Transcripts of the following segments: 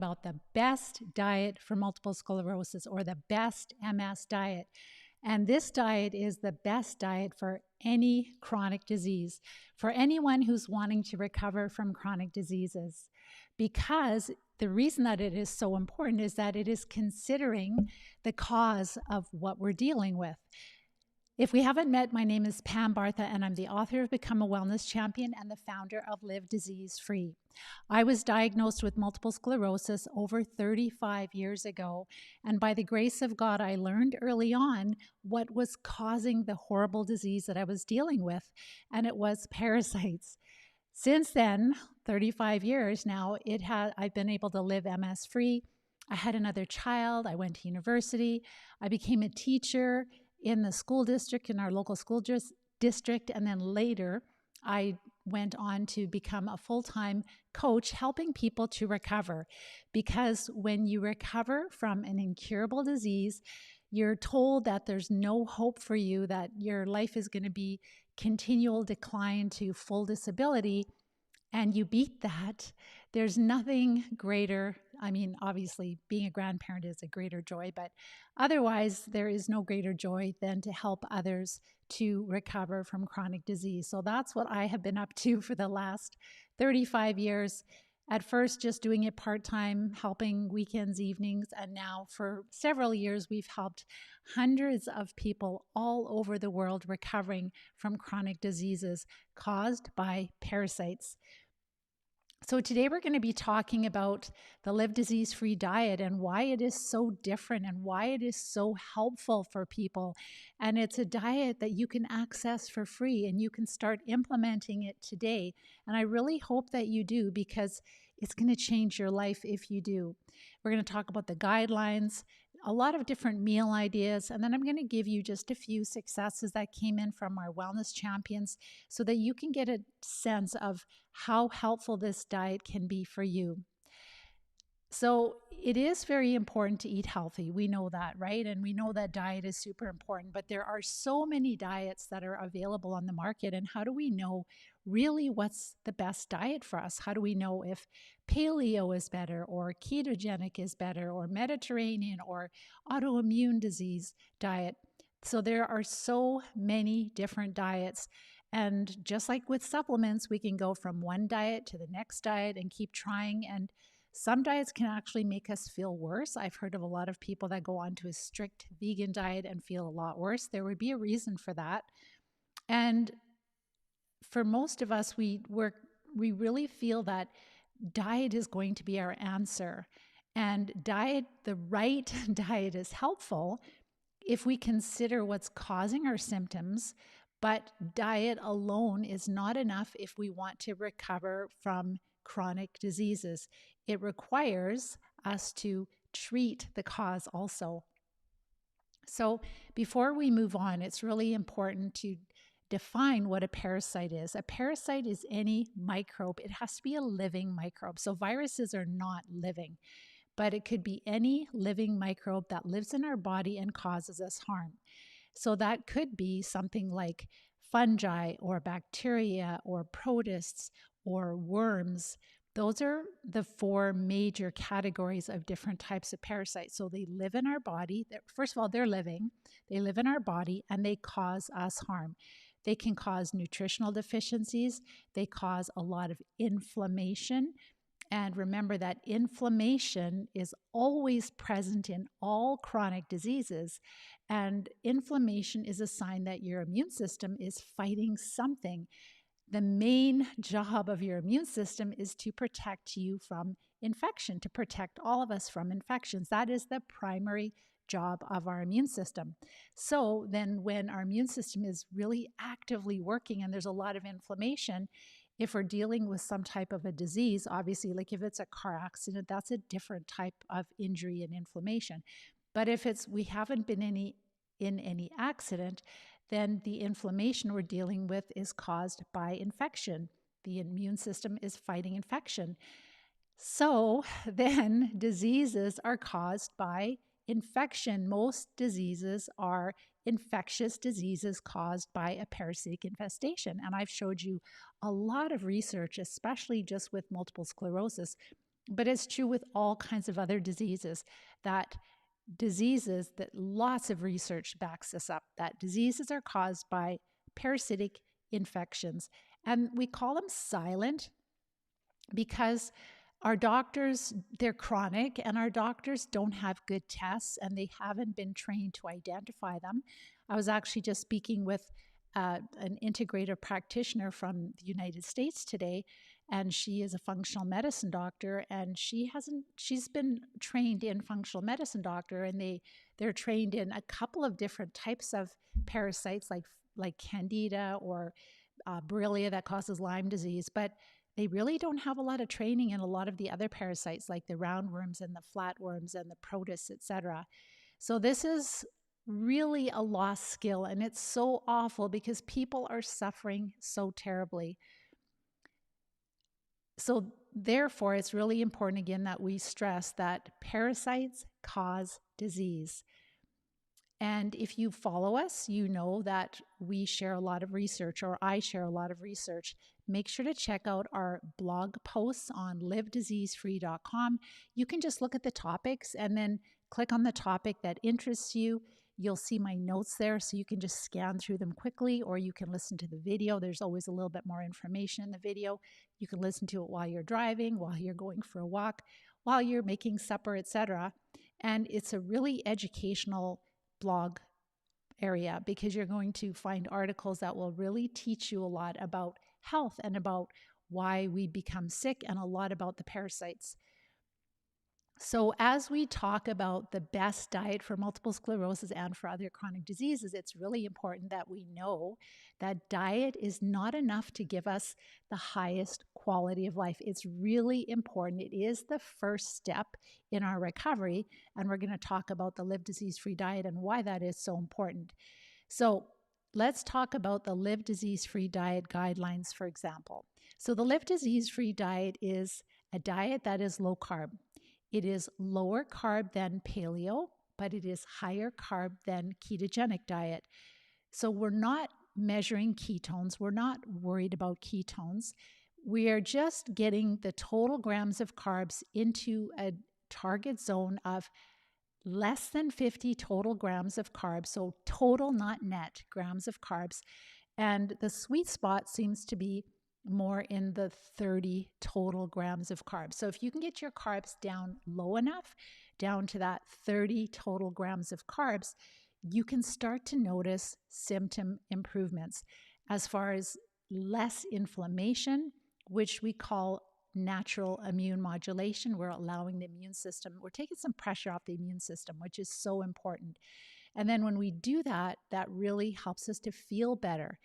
about the best diet for multiple sclerosis, or the best MS diet. And this diet is the best diet for any chronic disease, for anyone who's wanting to recover from chronic diseases. Because the reason that it is so important is that it is considering the cause of what we're dealing with. If we haven't met, my name is Pam Bartha, and I'm the author of Become a Wellness Champion and the founder of Live Disease Free. I was diagnosed with multiple sclerosis over 35 years ago, and by the grace of God, I learned early on what was causing the horrible disease that I was dealing with, and it was parasites. Since then, 35 years now, I've been able to live MS free. I had another child. I went to university. I became a teacher in the school district, in our local school district, and then later I went on to become a full-time coach helping people to recover. Because when you recover from an incurable disease, you're told that there's no hope for you, that your life is going to be continual decline to full disability, and you beat that. There's nothing greater. I mean, obviously, being a grandparent is a greater joy, but otherwise, there is no greater joy than to help others to recover from chronic disease. So that's what I have been up to for the last 35 years. At first, just doing it part-time, helping weekends, evenings, and now for several years, we've helped hundreds of people all over the world recovering from chronic diseases caused by parasites. So today we're going to be talking about the Live Disease Free diet and why it is so different and why it is so helpful for people. And it's a diet that you can access for free, and you can start implementing it today. And I really hope that you do, because it's going to change your life if you do. We're going to talk about the guidelines, a lot of different meal ideas, and then I'm going to give you just a few successes that came in from our wellness champions so that you can get a sense of how helpful this diet can be for you. So it is very important to eat healthy. We know that, right? And we know that diet is super important, but there are so many diets that are available on the market. And how do we know really what's the best diet for us? How do we know if paleo is better, or ketogenic is better, or Mediterranean, or autoimmune disease diet? So there are so many different diets. And just like with supplements, we can go from one diet to the next diet and keep trying. And some diets can actually make us feel worse. I've heard of a lot of people that go on to a strict vegan diet and feel a lot worse. There would be a reason for that. And for most of us, we really feel that diet is going to be our answer. And the right diet is helpful if we consider what's causing our symptoms, but diet alone is not enough if we want to recover from chronic diseases. It requires us to treat the cause also. So before we move on, it's really important to define what a parasite is. A parasite is any microbe. It has to be a living microbe. So viruses are not living, but it could be any living microbe that lives in our body and causes us harm. So that could be something like fungi or bacteria or protists or worms. Those are the four major categories of different types of parasites. So they live in our body. First of all, they're living. They live in our body and they cause us harm. They can cause nutritional deficiencies. They cause a lot of inflammation. And remember that inflammation is always present in all chronic diseases. And inflammation is a sign that your immune system is fighting something. The main job of your immune system is to protect you from infection, to protect all of us from infections. That is the primary job of our immune system. So then when our immune system is really actively working and there's a lot of inflammation, if we're dealing with some type of a disease, obviously, like if it's a car accident, that's a different type of injury and inflammation. But if we haven't been in any accident, then the inflammation we're dealing with is caused by infection. The immune system is fighting infection. So then diseases are caused by infection. Most diseases are infectious diseases caused by a parasitic infestation. And I've showed you a lot of research, especially just with multiple sclerosis, But it's true with all kinds of other diseases that lots of research backs this up, that diseases are caused by parasitic infections. And we call them silent because our doctors, they're chronic, and our doctors don't have good tests and they haven't been trained to identify them. I was actually just speaking with an integrative practitioner from the United States today, and she is a functional medicine doctor, and she's been trained in functional medicine doctor, and they're trained in a couple of different types of parasites like candida or borrelia that causes Lyme disease, but they really don't have a lot of training in a lot of the other parasites like the roundworms and the flatworms and the protists, etc. So this is really a lost skill, and it's so awful because people are suffering so terribly. So therefore, it's really important again that we stress that parasites cause disease. And if you follow us, you know that we share a lot of research, or I share a lot of research. Make sure to check out our blog posts on livediseasefree.com. You can just look at the topics and then click on the topic that interests you. You'll see my notes there, so you can just scan through them quickly, or you can listen to the video. There's always a little bit more information in the video. You can listen to it while you're driving, while you're going for a walk, while you're making supper, etc. And it's a really educational blog area because you're going to find articles that will really teach you a lot about health and about why we become sick and a lot about the parasites. So as we talk about the best diet for multiple sclerosis and for other chronic diseases, it's really important that we know that diet is not enough to give us the highest quality of life. It's really important. It is the first step in our recovery, and we're going to talk about the Live Disease-Free diet and why that is so important. So let's talk about the Live Disease-Free diet guidelines, for example. So the Live Disease-Free diet is a diet that is low carb. It is lower carb than paleo, but it is higher carb than ketogenic diet. So we're not measuring ketones. We're not worried about ketones. We are just getting the total grams of carbs into a target zone of less than 50 total grams of carbs. So total, not net, grams of carbs. And the sweet spot seems to be more in the 30 total grams of carbs. So if you can get your carbs down low enough, down to that 30 total grams of carbs, you can start to notice symptom improvements as far as less inflammation, which we call natural immune modulation. We're allowing the immune system, we're taking some pressure off the immune system, which is so important. And then when we do that, that really helps us to feel better.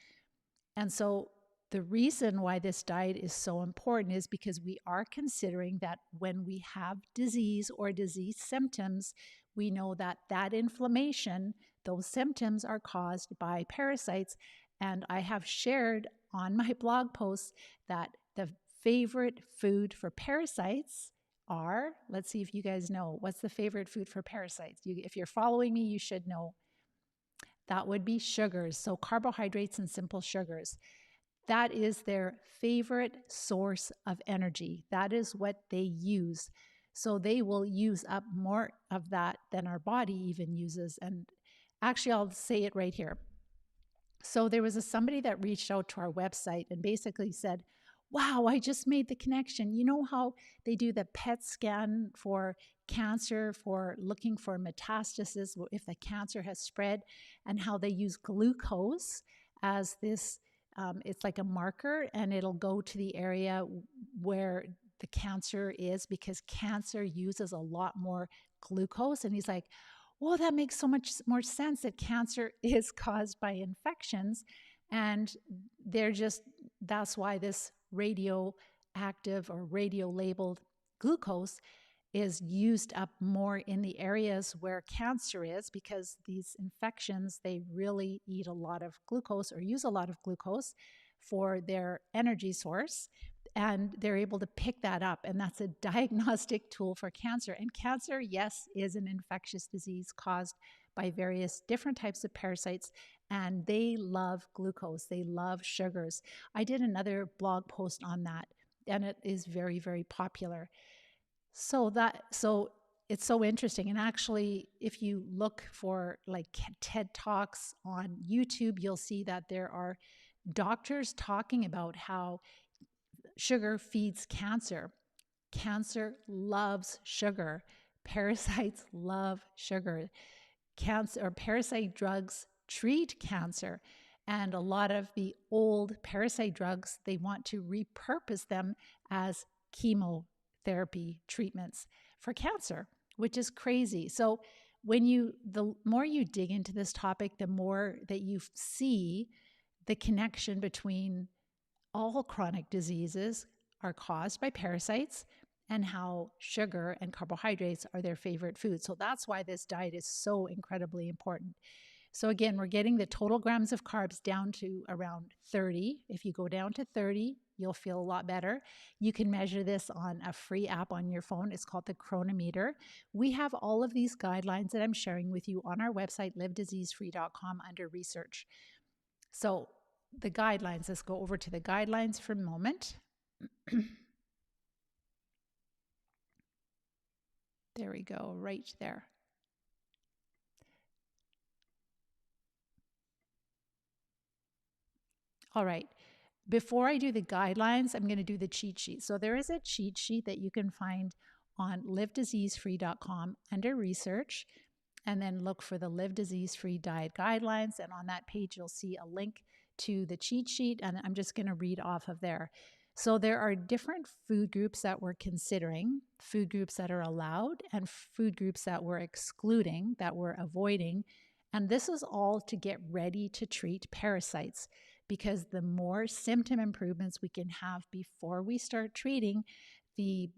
And so the reason why this diet is so important is because we are considering that when we have disease or disease symptoms, we know that that inflammation, those symptoms are caused by parasites. And I have shared on my blog posts that the favorite food for parasites are, let's see if you guys know, what's the favorite food for parasites? If you're following me, you should know. That would be sugars, so carbohydrates and simple sugars. That is their favorite source of energy. That is what they use. So they will use up more of that than our body even uses. And actually, I'll say it right here. So there was somebody that reached out to our website and basically said, wow, I just made the connection. You know how they do the PET scan for cancer, for looking for metastasis, if the cancer has spread, and how they use glucose as this, it's like a marker, and it'll go to the area where the cancer is because cancer uses a lot more glucose. And he's like, well, that makes so much more sense that cancer is caused by infections. And that's why this radioactive or radio labeled glucose is used up more in the areas where cancer is, because these infections, they really eat a lot of glucose or use a lot of glucose for their energy source. And they're able to pick that up. And that's a diagnostic tool for cancer. And cancer, yes, is an infectious disease caused by various different types of parasites. And they love glucose. They love sugars. I did another blog post on that, and it is very, very popular. So it's so interesting. And actually, if you look for like TED Talks on YouTube, you'll see that there are doctors talking about how sugar feeds cancer. Cancer loves sugar. Parasites love sugar. Cancer or parasite drugs treat cancer. And a lot of the old parasite drugs, they want to repurpose them as chemotherapy treatments for cancer, which is crazy. So the more you dig into this topic, the more that you see the connection between all chronic diseases are caused by parasites and how sugar and carbohydrates are their favorite food. So that's why this diet is so incredibly important. So again, we're getting the total grams of carbs down to around 30. If you go down to 30, you'll feel a lot better. You can measure this on a free app on your phone. It's called the Chronometer. We have all of these guidelines that I'm sharing with you on our website, livediseasefree.com, under research. So the guidelines, let's go over to the guidelines for a moment. There we go, right there. All right. Before I do the guidelines, I'm going to do the cheat sheet. So there is a cheat sheet that you can find on livediseasefree.com under research, and then look for the Live Disease Free Diet Guidelines. And on that page, you'll see a link to the cheat sheet, and I'm just going to read off of there. So there are different food groups that we're considering, food groups that are allowed, and food groups that we're excluding, that we're avoiding. And this is all to get ready to treat parasites, because the more symptom improvements we can have before we start treating, the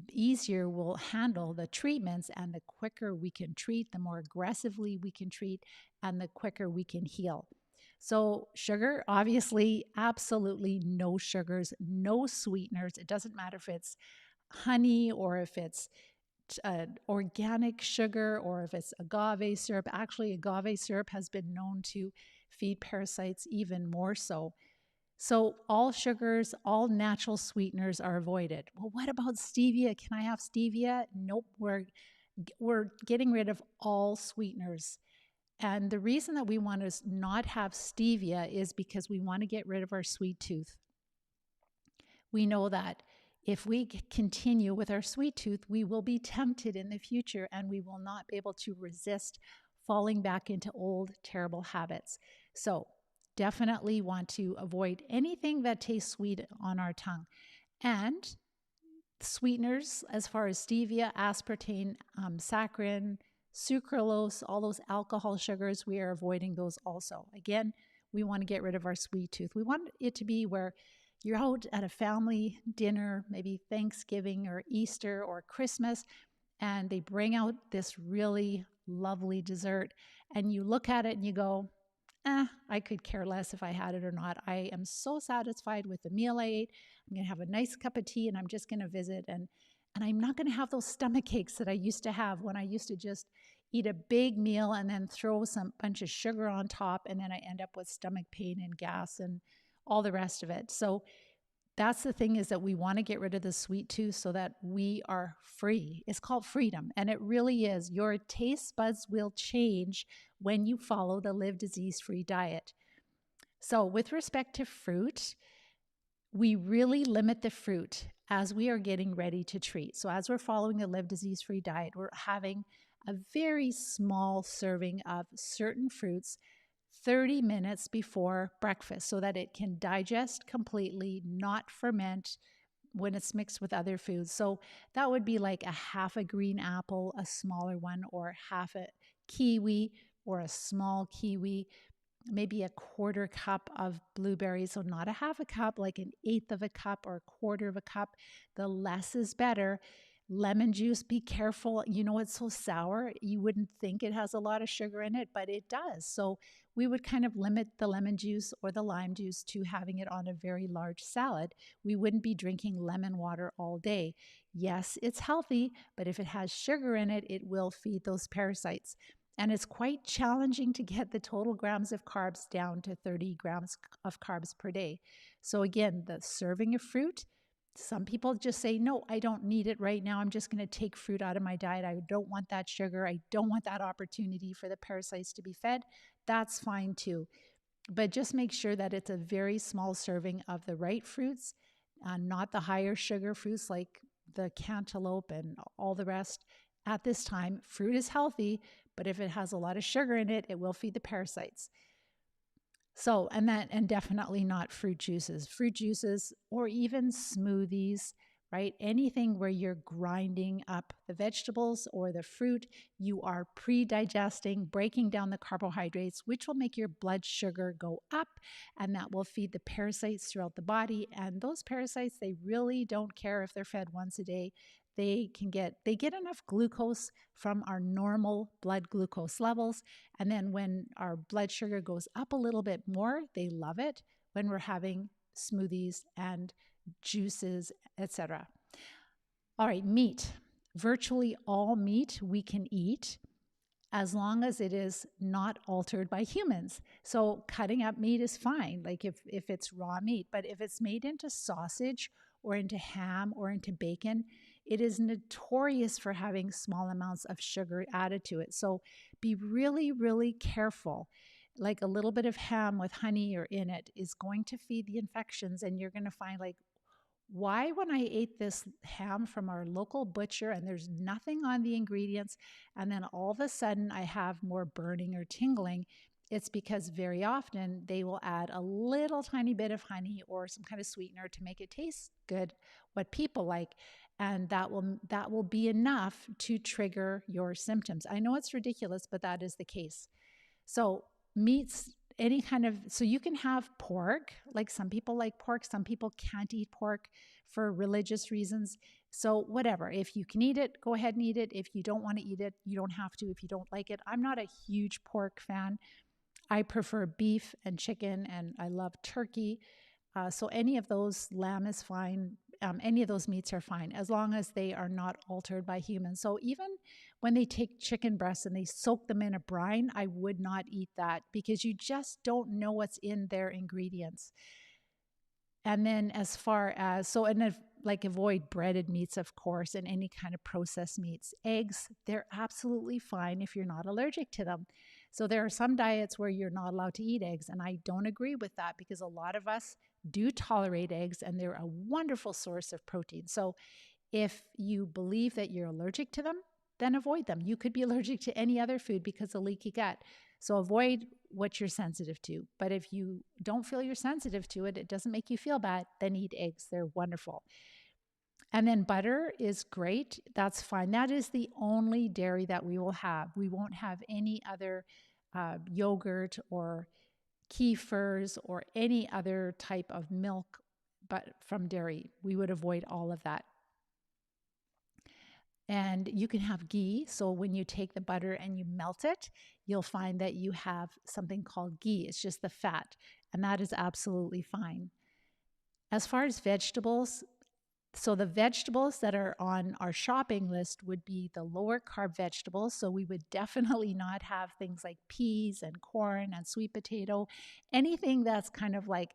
easier we'll handle the treatments, and the quicker we can treat, the more aggressively we can treat, and the quicker we can heal. So sugar, obviously, absolutely no sugars, no sweeteners. It doesn't matter if it's honey or if it's organic sugar or if it's agave syrup. Actually, agave syrup has been known to feed parasites even more so. So all sugars, all natural sweeteners are avoided. Well, what about stevia? Can I have stevia? Nope, we're getting rid of all sweeteners. And the reason that we want to not have stevia is because we want to get rid of our sweet tooth. We know that if we continue with our sweet tooth, we will be tempted in the future, and we will not be able to resist falling back into old, terrible habits. So definitely want to avoid anything that tastes sweet on our tongue. And sweeteners, as far as stevia, aspartame, saccharin, sucralose, all those alcohol sugars, we are avoiding those also. Again, we want to get rid of our sweet tooth. We want it to be where you're out at a family dinner, maybe Thanksgiving or Easter or Christmas, and they bring out this really lovely dessert, and you look at it and you go, I could care less if I had it or not. I am so satisfied with the meal I ate. I'm going to have a nice cup of tea, and I'm just going to visit. And I'm not going to have those stomach aches that I used to have when I used to just eat a big meal and then throw some bunch of sugar on top, and then I end up with stomach pain and gas and all the rest of it. So that's the thing, is that we want to get rid of the sweet tooth so that we are free. It's called freedom, and it really is. Your taste buds will change when you follow the Live Disease-Free diet. So with respect to fruit, we really limit the fruit as we are getting ready to treat. So as we're following the Live Disease-Free diet, we're having a very small serving of certain fruits 30 minutes before breakfast so that it can digest completely, not ferment when it's mixed with other foods. So that would be like a half a green apple, a smaller one, or half a kiwi or a small kiwi, maybe a quarter cup of blueberries. So not a half a cup, like an eighth of a cup or a quarter of a cup. The less is better. Lemon juice, be careful. You know, it's so sour. You wouldn't think it has a lot of sugar in it, but it does. So we would kind of limit the lemon juice or the lime juice to having it on a very large salad. We wouldn't be drinking lemon water all day. Yes, it's healthy, but if it has sugar in it, it will feed those parasites. And it's quite challenging to get the total grams of carbs down to 30 grams of carbs per day. So again, the serving of fruit Some people just say, no, I don't need it right now. I'm just going to take fruit out of my diet. I don't want that sugar. I don't want that opportunity for the parasites to be fed. That's fine too. But just make sure that it's a very small serving of the right fruits, not the higher sugar fruits like the cantaloupe and all the rest. At this time, fruit is healthy, but if it has a lot of sugar in it, it will feed the parasites. So, and definitely not fruit juices, or even smoothies, right? Anything where you're grinding up the vegetables or the fruit, you are pre-digesting, breaking down the carbohydrates, which will make your blood sugar go up, and that will feed the parasites throughout the body. And those parasites, they really don't care if they're fed once a day. They get enough glucose from our normal blood glucose levels. And then when our blood sugar goes up a little bit more, they love it when we're having smoothies and juices, etc. All right, meat. Virtually all meat we can eat as long as it is not altered by humans. So cutting up meat is fine, like if it's raw meat, but if it's made into sausage or into ham or into bacon, it is notorious for having small amounts of sugar added to it. So be really, really careful. Like a little bit of ham with honey or in it is going to feed the infections, and you're going to find like, why when I ate this ham from our local butcher and there's nothing on the ingredients, and then all of a sudden I have more burning or tingling? It's because very often they will add a little tiny bit of honey or some kind of sweetener to make it taste good, what people like, and that will be enough to trigger your symptoms. I know it's ridiculous, but that is the case. So meats, any kind of, so you can have pork, like some people like pork, some people can't eat pork for religious reasons. So whatever, if you can eat it, go ahead and eat it. If you don't want to eat it, you don't have to if you don't like it. I'm not a huge pork fan. I prefer beef and chicken, and I love turkey. So any of those, lamb is fine. Any of those meats are fine as long as they are not altered by humans. So even when they take chicken breasts and they soak them in a brine, I would not eat that because you just don't know what's in their ingredients. And then as far as, so, and like avoid breaded meats, of course, and any kind of processed meats. Eggs, they're absolutely fine if you're not allergic to them. So there are some diets where you're not allowed to eat eggs, and I don't agree with that because a lot of us do tolerate eggs, and they're a wonderful source of protein. So if you believe that you're allergic to them, then avoid them. You could be allergic to any other food because of leaky gut. So avoid what you're sensitive to. But if you don't feel you're sensitive to it, it doesn't make you feel bad, then eat eggs. They're wonderful. And then butter is great. That's fine. That is the only dairy that we will have. We won't have any other yogurt or kefirs or any other type of milk, but from dairy. We would avoid all of that. And you can have ghee. So when you take the butter and you melt it, you'll find that you have something called ghee. It's just the fat, and that is absolutely fine. As far as vegetables, so the vegetables that are on our shopping list would be the lower carb vegetables. So we would definitely not have things like peas and corn and sweet potato, anything that's kind of like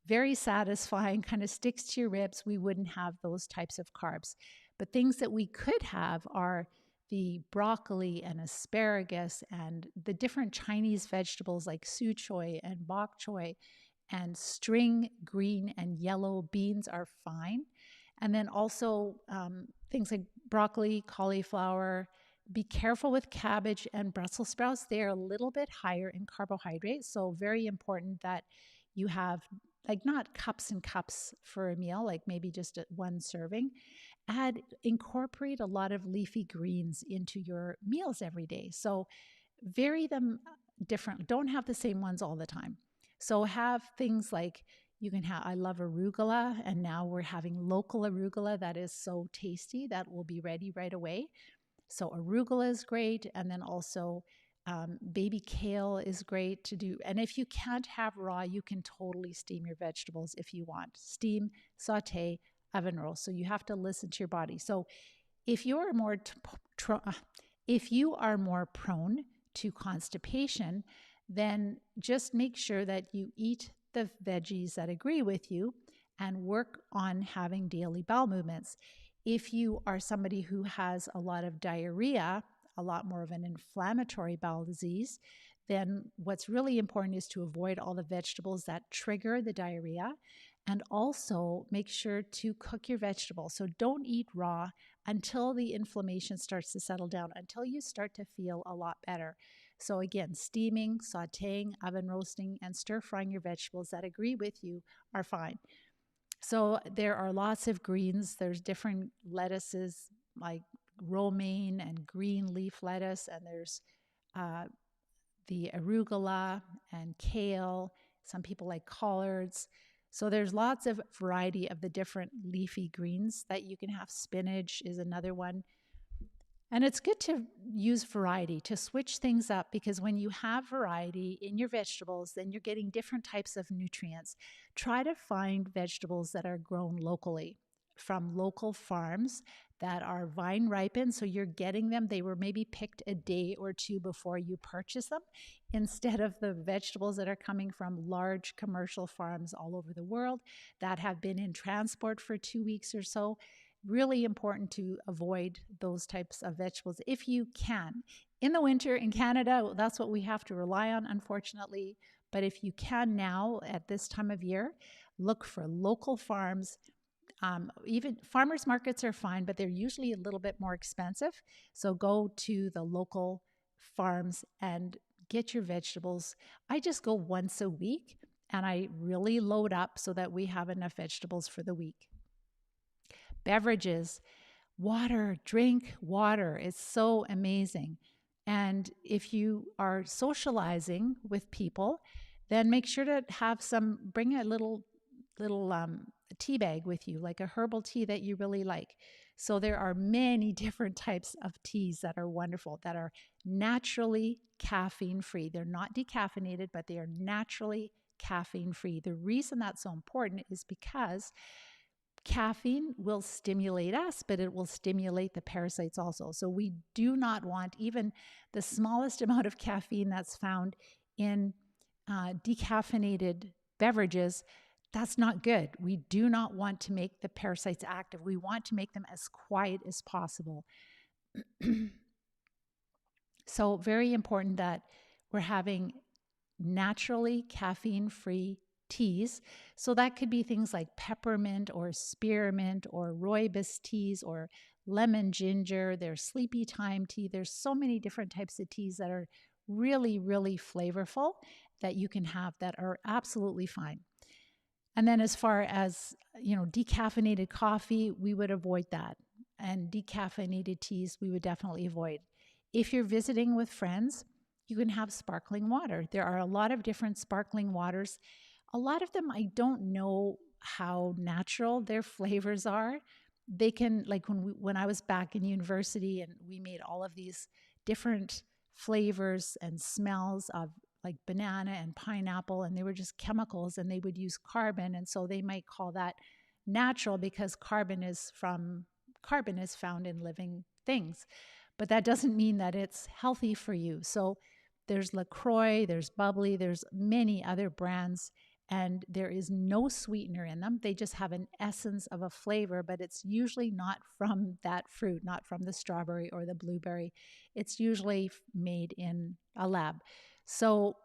very satisfying, kind of sticks to your ribs. We wouldn't have those types of carbs. But things that we could have are the broccoli and asparagus and the different Chinese vegetables like su choy and bok choy, and string green and yellow beans are fine. And then also things like broccoli, cauliflower. Be careful with cabbage and Brussels sprouts. They are a little bit higher in carbohydrates. So very important that you have like not cups and cups for a meal, like maybe just one serving. Incorporate a lot of leafy greens into your meals every day. So vary them different. Don't have the same ones all the time. So have things like you can have, I love arugula, and now we're having local arugula that is so tasty that will be ready right away. So arugula is great. And then also baby kale is great to do. And if you can't have raw, you can totally steam your vegetables if you want. Steam, saute, oven roll. So you have to listen to your body. So if you are more prone to constipation, then just make sure that you eat the veggies that agree with you, and work on having daily bowel movements. If you are somebody who has a lot of diarrhea, a lot more of an inflammatory bowel disease, then what's really important is to avoid all the vegetables that trigger the diarrhea, and also make sure to cook your vegetables. So don't eat raw until the inflammation starts to settle down, until you start to feel a lot better. So again, steaming, sauteing, oven roasting, and stir frying your vegetables that agree with you are fine. So there are lots of greens. There's different lettuces like romaine and green leaf lettuce, and there's uh, the arugula and kale. Some people like collards. So there's lots of variety of the different leafy greens that you can have. Spinach is another one. And it's good to use variety, to switch things up, because when you have variety in your vegetables, then you're getting different types of nutrients. Try to find vegetables that are grown locally from local farms that are vine ripened. So you're getting them. They were maybe picked a day or two before you purchase them, instead of the vegetables that are coming from large commercial farms all over the world that have been in transport for 2 weeks or so. Really important to avoid those types of vegetables if you can. In the winter in Canada, that's what we have to rely on, unfortunately. But if you can now at this time of year, look for local farms. Even farmers markets are fine, but they're usually a little bit more expensive. So go to the local farms and get your vegetables. I just go once a week and I really load up so that we have enough vegetables for the week. Beverages, water, drink water. It's so amazing. And if you are socializing with people, then make sure to have bring a little tea bag with you, like a herbal tea that you really like. So there are many different types of teas that are wonderful, that are naturally caffeine free. They're not decaffeinated, but they are naturally caffeine free. The reason that's so important is because caffeine will stimulate us, but it will stimulate the parasites also. So we do not want even the smallest amount of caffeine that's found in decaffeinated beverages. That's not good. We do not want to make the parasites active. We want to make them as quiet as possible. So very important that we're having naturally caffeine-free teas. So that could be things like peppermint or spearmint or rooibos teas or lemon ginger. There's sleepy time tea. There's so many different types of teas that are really, really flavorful that you can have that are absolutely fine. And then as far as, decaffeinated coffee, we would avoid that. And decaffeinated teas, we would definitely avoid. If you're visiting with friends, you can have sparkling water. There are a lot of different sparkling waters. A lot of them, I don't know how natural their flavors are. They can, like when I was back in university and we made all of these different flavors and smells of like banana and pineapple, and they were just chemicals, and they would use carbon. And so they might call that natural because carbon is found in living things. But that doesn't mean that it's healthy for you. So there's LaCroix, there's Bubbly, there's many other brands, and there is no sweetener in them. They just have an essence of a flavor, but it's usually not from that fruit, not from the strawberry or the blueberry. It's usually made in a lab. So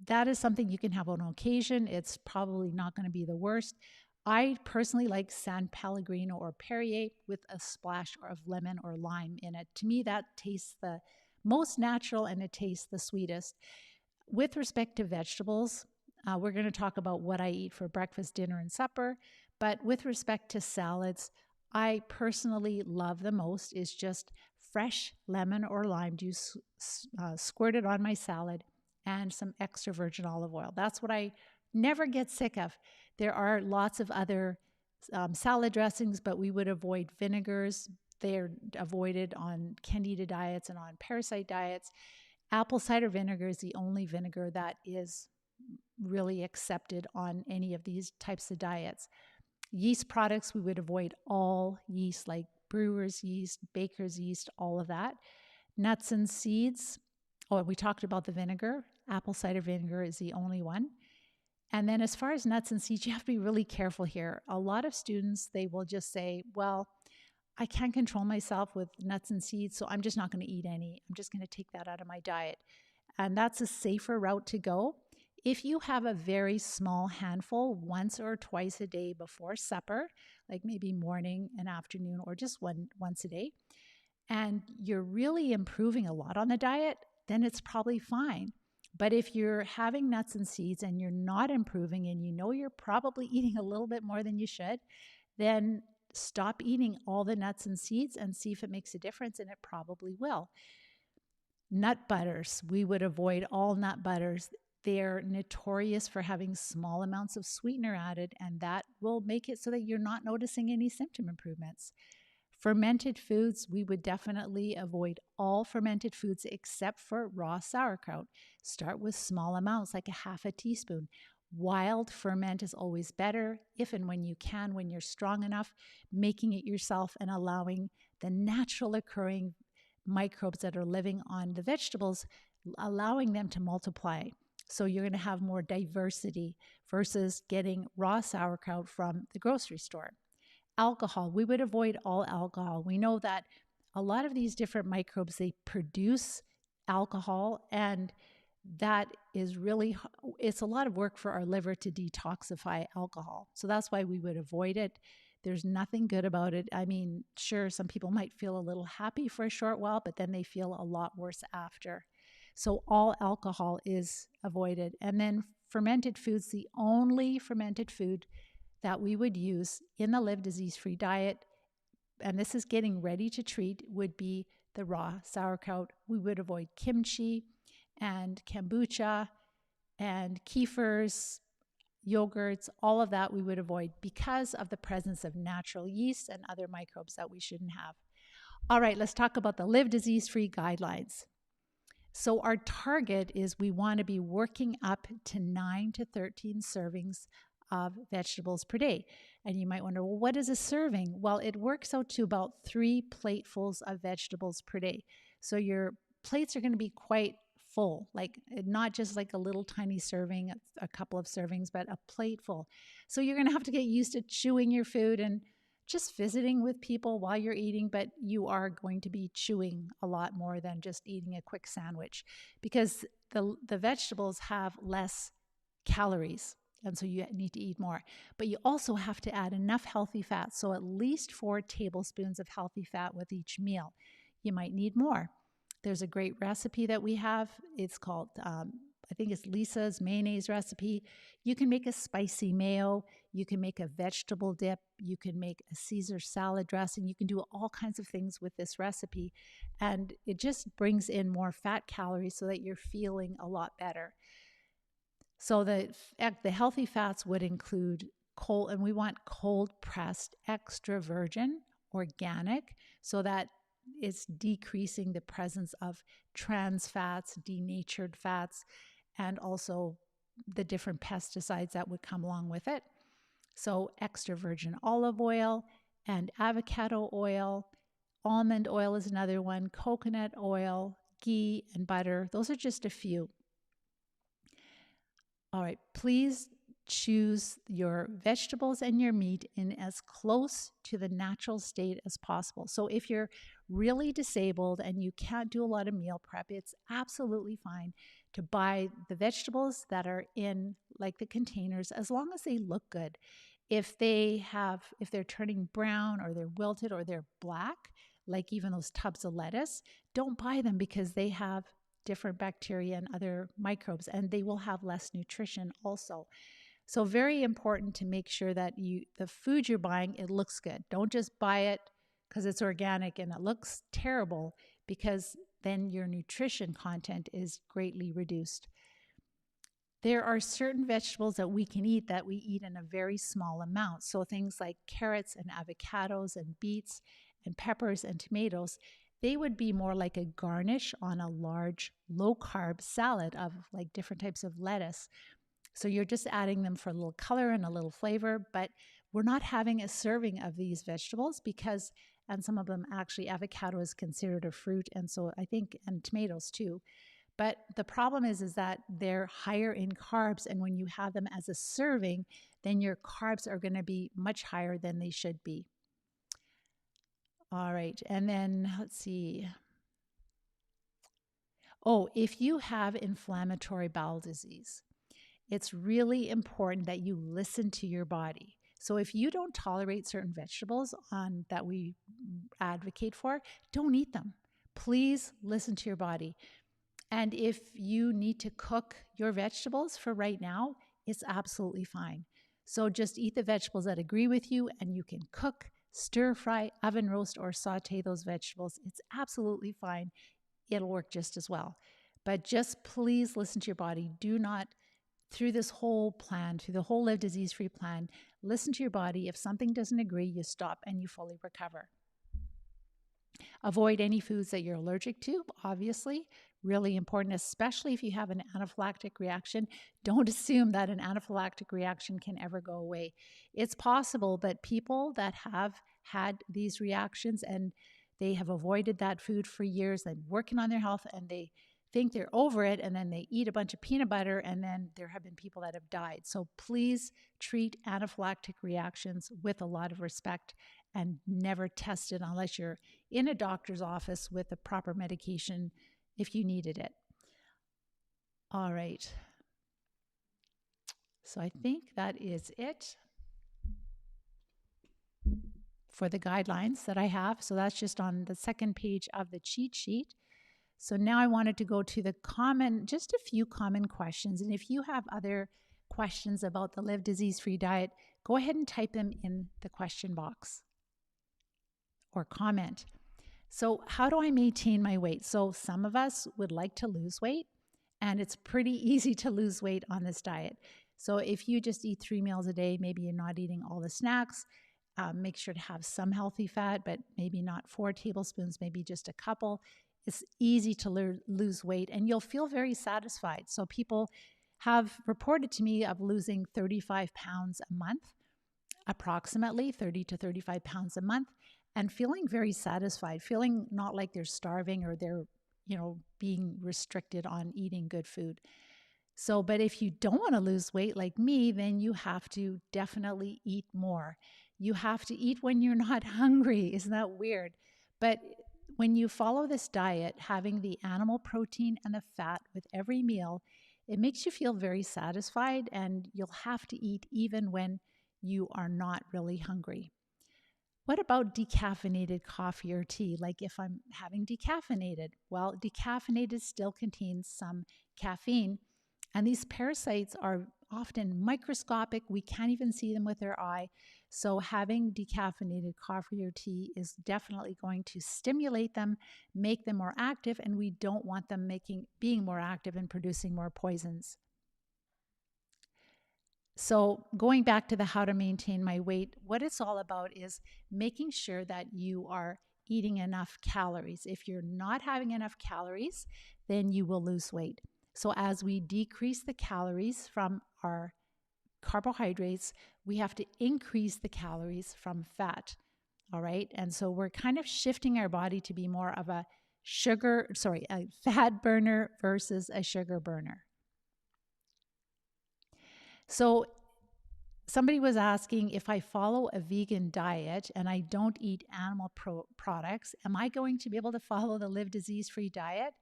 that is something you can have on occasion. It's probably not going to be the worst. I personally like San Pellegrino or Perrier with a splash of lemon or lime in it. To me, that tastes the most natural and it tastes the sweetest. With respect to vegetables, we're going to talk about what I eat for breakfast, dinner, and supper. But with respect to salads, I personally love the most is just fresh lemon or lime juice squirted on my salad and some extra virgin olive oil. That's what I never get sick of. There are lots of other salad dressings, but we would avoid vinegars. They're avoided on candida diets and on parasite diets. Apple cider vinegar is the only vinegar that is really accepted on any of these types of diets. Yeast products, we would avoid all yeast, like brewer's yeast, baker's yeast, all of that. Nuts and seeds, we talked about the vinegar. Apple cider vinegar is the only one. And then as far as nuts and seeds, you have to be really careful here. A lot of students, they will just say, well, I can't control myself with nuts and seeds, so I'm just not going to eat any. I'm just going to take that out of my diet. And that's a safer route to go. If you have a very small handful once or twice a day before supper, like maybe morning and afternoon, or just once a day, and you're really improving a lot on the diet, then it's probably fine. But if you're having nuts and seeds and you're not improving and you know you're probably eating a little bit more than you should, then stop eating all the nuts and seeds and see if it makes a difference, and it probably will. Nut butters, we would avoid all nut butters. They're notorious for having small amounts of sweetener added, and that will make it so that you're not noticing any symptom improvements. Fermented foods, we would definitely avoid all fermented foods except for raw sauerkraut. Start with small amounts, like a half a teaspoon. Wild ferment is always better, if and when you can, when you're strong enough, making it yourself and allowing the natural occurring microbes that are living on the vegetables, allowing them to multiply. So you're going to have more diversity versus getting raw sauerkraut from the grocery store. Alcohol, we would avoid all alcohol. We know that a lot of these different microbes, they produce alcohol, and that is really, it's a lot of work for our liver to detoxify alcohol. So that's why we would avoid it. There's nothing good about it. I mean, sure, some people might feel a little happy for a short while, but then they feel a lot worse after. So all alcohol is avoided. And then fermented foods, the only fermented food that we would use in the Live Disease-Free diet, and this is getting ready to treat, would be the raw sauerkraut. We would avoid kimchi and kombucha and kefirs, yogurts, all of that we would avoid because of the presence of natural yeast and other microbes that we shouldn't have. All right, let's talk about the Live Disease-Free guidelines. So our target is we want to be working up to 9 to 13 servings of vegetables per day. And you might wonder, well, what is a serving? Well, it works out to about 3 platefuls of vegetables per day. So your plates are going to be quite full, like not just like a little tiny serving, a couple of servings, but a plate full. So you're going to have to get used to chewing your food and just visiting with people while you're eating, but you are going to be chewing a lot more than just eating a quick sandwich because the vegetables have less calories. And so you need to eat more. But you also have to add enough healthy fat. So at least 4 tablespoons of healthy fat with each meal. You might need more. There's a great recipe that we have. It's called, I think it's Lisa's mayonnaise recipe. You can make a spicy mayo. You can make a vegetable dip. You can make a Caesar salad dressing. You can do all kinds of things with this recipe. And it just brings in more fat calories so that you're feeling a lot better. So the healthy fats would include cold, and we want cold pressed, extra virgin, organic, so that it's decreasing the presence of trans fats, denatured fats, and also the different pesticides that would come along with it. So extra virgin olive oil and avocado oil, almond oil is another one, coconut oil, ghee, and butter. Those are just a few. All right, please choose your vegetables and your meat in as close to the natural state as possible. So if you're really disabled and you can't do a lot of meal prep, it's absolutely fine to buy the vegetables that are in like the containers as long as they look good. If they're turning brown or they're wilted or they're black, like even those tubs of lettuce, don't buy them because they have different bacteria and other microbes, and they will have less nutrition also. So very important to make sure that the food you're buying, it looks good. Don't just buy it because it's organic and it looks terrible, because then your nutrition content is greatly reduced. There are certain vegetables that we can eat that we eat in a very small amount. So things like carrots and avocados and beets and peppers and tomatoes, they would be more like a garnish on a large low-carb salad of like different types of lettuce. So you're just adding them for a little color and a little flavor, but we're not having a serving of these vegetables because, and some of them actually, avocado is considered a fruit, and so I think, and tomatoes too. But the problem is that they're higher in carbs. And when you have them as a serving, then your carbs are going to be much higher than they should be. All right. And then let's see. Oh, if you have inflammatory bowel disease, it's really important that you listen to your body. So if you don't tolerate certain vegetables that we advocate for, don't eat them. Please listen to your body. And if you need to cook your vegetables for right now, it's absolutely fine. So just eat the vegetables that agree with you, and you can cook, stir fry, oven roast, or saute those vegetables. It's absolutely fine. It'll work just as well. But just please listen to your body. Do not, through this whole plan, through the whole Live Disease-Free plan, listen to your body. If something doesn't agree, you stop and you fully recover. Avoid any foods that you're allergic to, obviously. Really important, especially if you have an anaphylactic reaction. Don't assume that an anaphylactic reaction can ever go away. It's possible, but people that have had these reactions and they have avoided that food for years and working on their health, and they think they're over it, and then they eat a bunch of peanut butter, and then there have been people that have died. So please treat anaphylactic reactions with a lot of respect and never test it unless you're in a doctor's office with the proper medication if you needed it. All right. So I think that is it for the guidelines that I have. So that's just on the second page of the cheat sheet. So now I wanted to go to just a few common questions. And if you have other questions about the Live Disease-Free diet, go ahead and type them in the question box or comment. So how do I maintain my weight? So some of us would like to lose weight, and it's pretty easy to lose weight on this diet. So if you just eat 3 meals a day, maybe you're not eating all the snacks, make sure to have some healthy fat, but maybe not 4 tablespoons, maybe just a couple. It's easy to lose weight, and you'll feel very satisfied. So people have reported to me of losing 35 pounds a month, approximately 30 to 35 pounds a month, and feeling very satisfied, feeling not like they're starving or they're, being restricted on eating good food. So, but if you don't want to lose weight like me, then you have to definitely eat more. You have to eat when you're not hungry. Isn't that weird? But when you follow this diet, having the animal protein and the fat with every meal, it makes you feel very satisfied, and you'll have to eat even when you are not really hungry. What about decaffeinated coffee or tea? Like if I'm having decaffeinated, well, decaffeinated still contains some caffeine, and these parasites are often microscopic. We can't even see them with our eye. So having decaffeinated coffee or tea is definitely going to stimulate them, make them more active, and we don't want them being more active and producing more poisons. So going back to the how to maintain my weight, what it's all about is making sure that you are eating enough calories. If you're not having enough calories, then you will lose weight. So as we decrease the calories from our carbohydrates, we have to increase the calories from fat. All right. And so we're kind of shifting our body to be more of a fat burner versus a sugar burner. So somebody was asking, if I follow a vegan diet and I don't eat animal products, am I going to be able to follow the Live Disease-Free diet?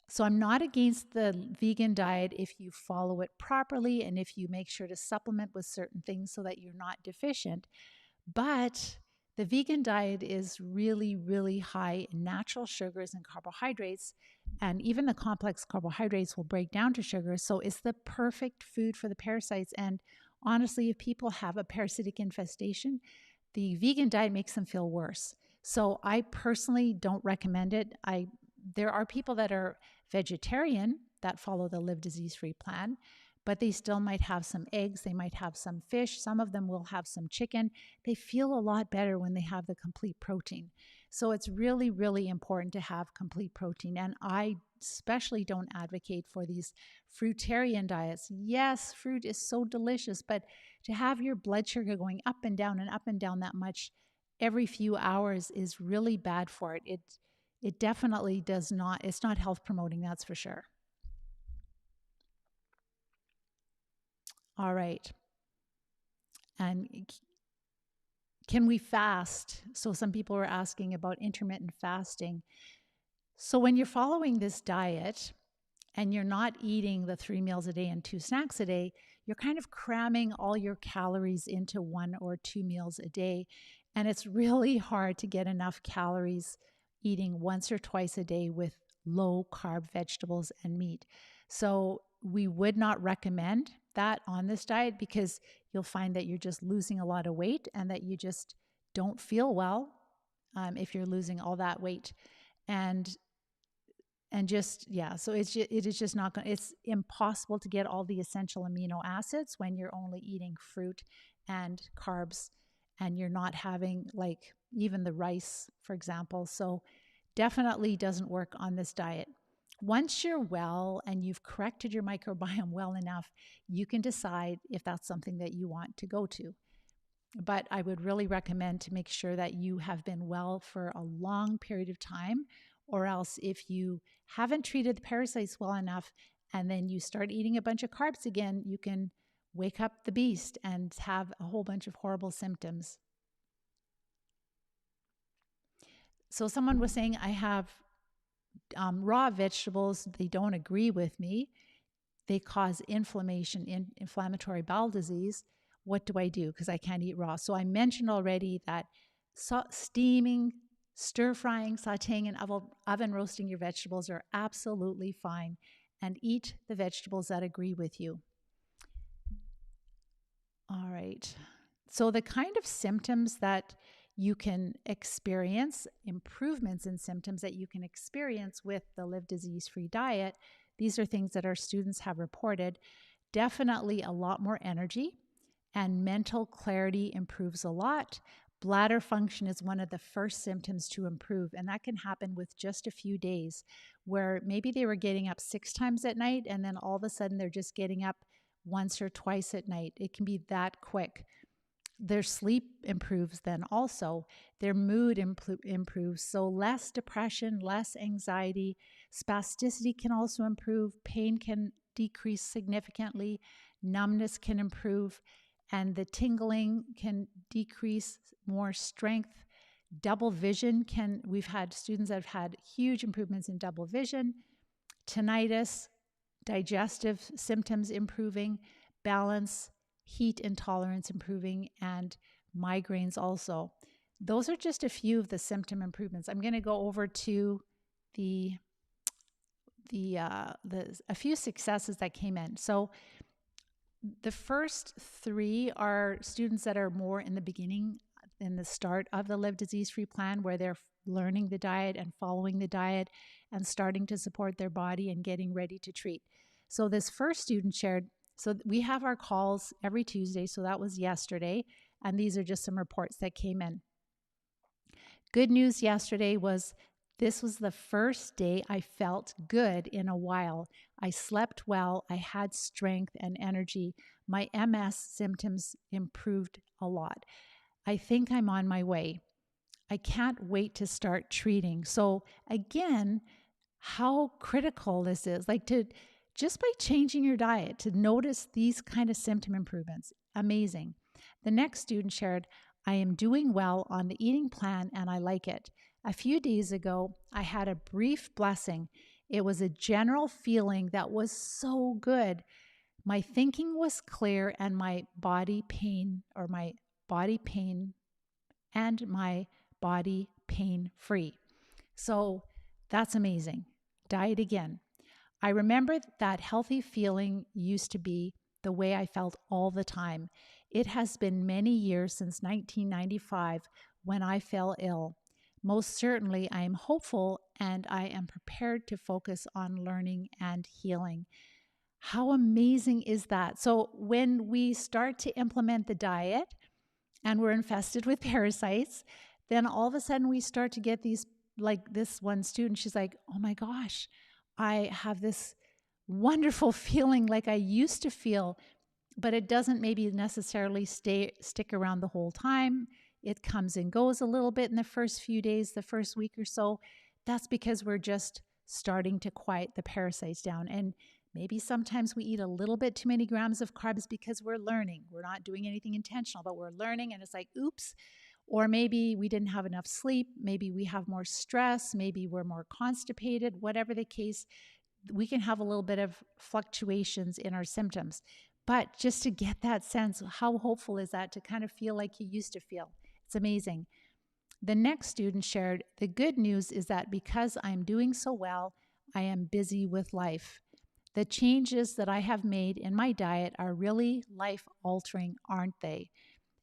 So I'm not against the vegan diet if you follow it properly and if you make sure to supplement with certain things so that you're not deficient. But the vegan diet is really, really high in natural sugars and carbohydrates, and even the complex carbohydrates will break down to sugar. So it's the perfect food for the parasites. And honestly, if people have a parasitic infestation, the vegan diet makes them feel worse. So I personally don't recommend it. There are people that are vegetarian that follow the Live Disease-Free plan, but they still might have some eggs, they might have some fish, some of them will have some chicken. They feel a lot better when they have the complete protein. So it's really, really important to have complete protein. And I especially don't advocate for these fruitarian diets. Yes, fruit is so delicious, but to have your blood sugar going up and down that much every few hours is really bad for it. it definitely does not, it's not health promoting, that's for sure. All right. And can we fast? So some people were asking about intermittent fasting. So when you're following this diet and you're not eating the 3 meals a day and 2 snacks a day, you're kind of cramming all your calories into 1 or 2 meals a day. And it's really hard to get enough calories eating once or twice a day with low carb vegetables and meat. So we would not recommend that on this diet because you'll find that you're just losing a lot of weight and that you just don't feel well if you're losing all that weight. And just, yeah, so it is just not going to, it's impossible to get all the essential amino acids when you're only eating fruit and carbs and you're not having like even the rice, for example. So definitely doesn't work on this diet. Once you're well and you've corrected your microbiome well enough, you can decide if that's something that you want to go to. But I would really recommend to make sure that you have been well for a long period of time, or else if you haven't treated the parasites well enough and then you start eating a bunch of carbs again, you can wake up the beast and have a whole bunch of horrible symptoms. So someone was saying, I have raw vegetables. They don't agree with me. They cause inflammation, inflammatory bowel disease. What do I do? Because I can't eat raw. So I mentioned already that steaming, stir frying, sauteing, and oven roasting your vegetables are absolutely fine. And eat the vegetables that agree with you. All right. So the kind of symptoms that you can experience, improvements in symptoms that you can experience with the Live Disease-Free diet, these are things that our students have reported. Definitely a lot more energy, and mental clarity improves a lot. Bladder function is one of the first symptoms to improve, and that can happen with just a few days, where maybe they were getting up 6 times at night and then all of a sudden they're just getting up once or twice at night. It can be that quick. Their sleep improves then also. Their mood improves. So less depression, less anxiety. Spasticity can also improve. Pain can decrease significantly. Numbness can improve. And the tingling can decrease. More strength. Double vision we've had students that have had huge improvements in double vision. Tinnitus, digestive symptoms improving, balance, heat intolerance improving, and migraines also. Those are just a few of the symptom improvements. I'm going to go over to a few successes that came in. So the first 3 are students that are more in the beginning, in the start of the Live Disease-Free plan, where they're learning the diet and following the diet and starting to support their body and getting ready to treat. So this first student shared, so we have our calls every Tuesday, so that was yesterday, and these are just some reports that came in. Good news yesterday was this was the first day I felt good in a while. I slept well, I had strength and energy. My MS symptoms improved a lot. I think I'm on my way. I can't wait to start treating. So again, how critical this is, like to just by changing your diet to notice these kind of symptom improvements. Amazing. The next student shared, I am doing well on the eating plan and I like it. A few days ago, I had a brief blessing. It was a general feeling that was so good. My thinking was clear and my body pain free. So that's amazing. Diet again. I remember that healthy feeling used to be the way I felt all the time. It has been many years since 1995 when I fell ill. Most certainly, I am hopeful and I am prepared to focus on learning and healing. How amazing is that? So when we start to implement the diet and we're infested with parasites, then all of a sudden we start to get these, like this one student, she's like, oh my gosh, I have this wonderful feeling like I used to feel, but it doesn't maybe necessarily stick around the whole time. It comes and goes a little bit in the first few days, the first week or so. that's because we're just starting to quiet the parasites down. And maybe sometimes we eat a little bit too many grams of carbs because we're learning. We're not doing anything intentional, but we're learning, and it's like, oops. Or maybe we didn't have enough sleep. Maybe we have more stress. Maybe we're more constipated. Whatever the case, we can have a little bit of fluctuations in our symptoms. But just to get that sense, how hopeful is that to kind of feel like you used to feel? It's amazing. The next student shared, the good news is that because I'm doing so well, I am busy with life. The changes that I have made in my diet are really life altering, aren't they?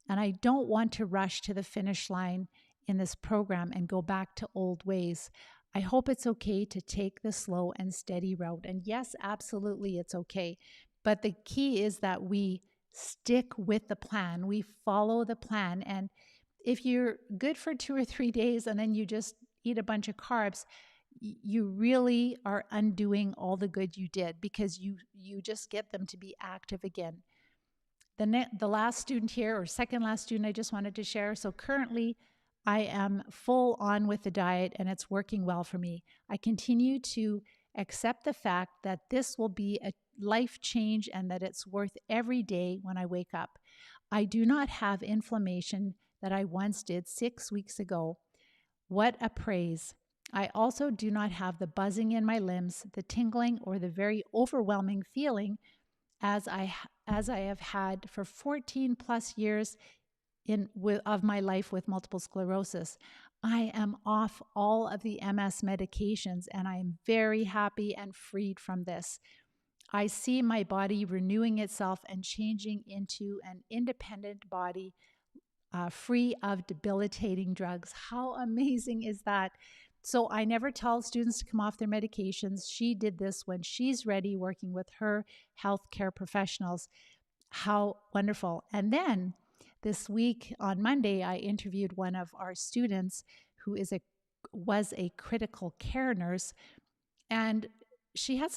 And I don't want to rush to the finish line in this program and go back to old ways. I hope it's okay to take the slow and steady route. And yes, absolutely, it's okay. But the key is that we stick with the plan, we follow the plan. And if you're good for 2 or 3 days and then you just eat a bunch of carbs, you really are undoing all the good you did, because you just get them to be active again. The last student here, or second last student, I just wanted to share. So currently, I am full on with the diet and it's working well for me. I continue to accept the fact that this will be a life change and that it's worth every day when I wake up. I do not have inflammation that I once did 6 weeks ago. What a praise. I also do not have the buzzing in my limbs, the tingling, or the very overwhelming feeling as I have had for 14 plus years of my life with multiple sclerosis. I am off all of the MS medications and I am very happy and freed from this. I see my body renewing itself and changing into an independent body, free of debilitating drugs. How amazing is that? So I never tell students to come off their medications. She did this when she's ready, working with her healthcare professionals. How wonderful. And then this week on Monday, I interviewed one of our students who was a critical care nurse. And she had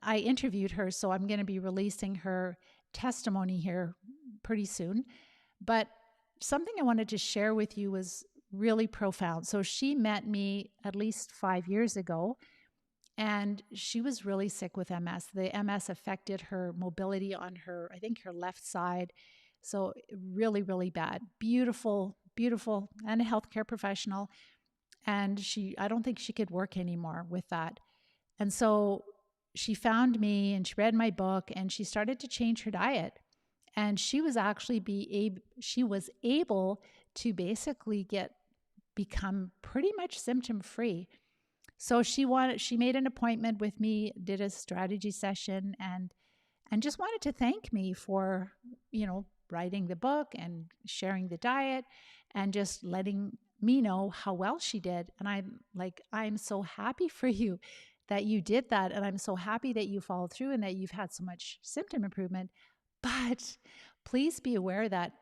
I interviewed her, so I'm going to be releasing her testimony here pretty soon. But something I wanted to share with you was really profound. So she met me at least 5 years ago, and she was really sick with MS. The MS affected her mobility on her, I think her left side. So really, really bad. Beautiful, beautiful, and a healthcare professional. And I don't think she could work anymore with that. And so she found me and she read my book and she started to change her diet. And she was actually she was able to basically become pretty much symptom free. So she made an appointment with me, did a strategy session, and just wanted to thank me for, writing the book and sharing the diet and just letting me know how well she did. And I'm like, I'm so happy for you that you did that. And I'm so happy that you followed through and that you've had so much symptom improvement. But please be aware that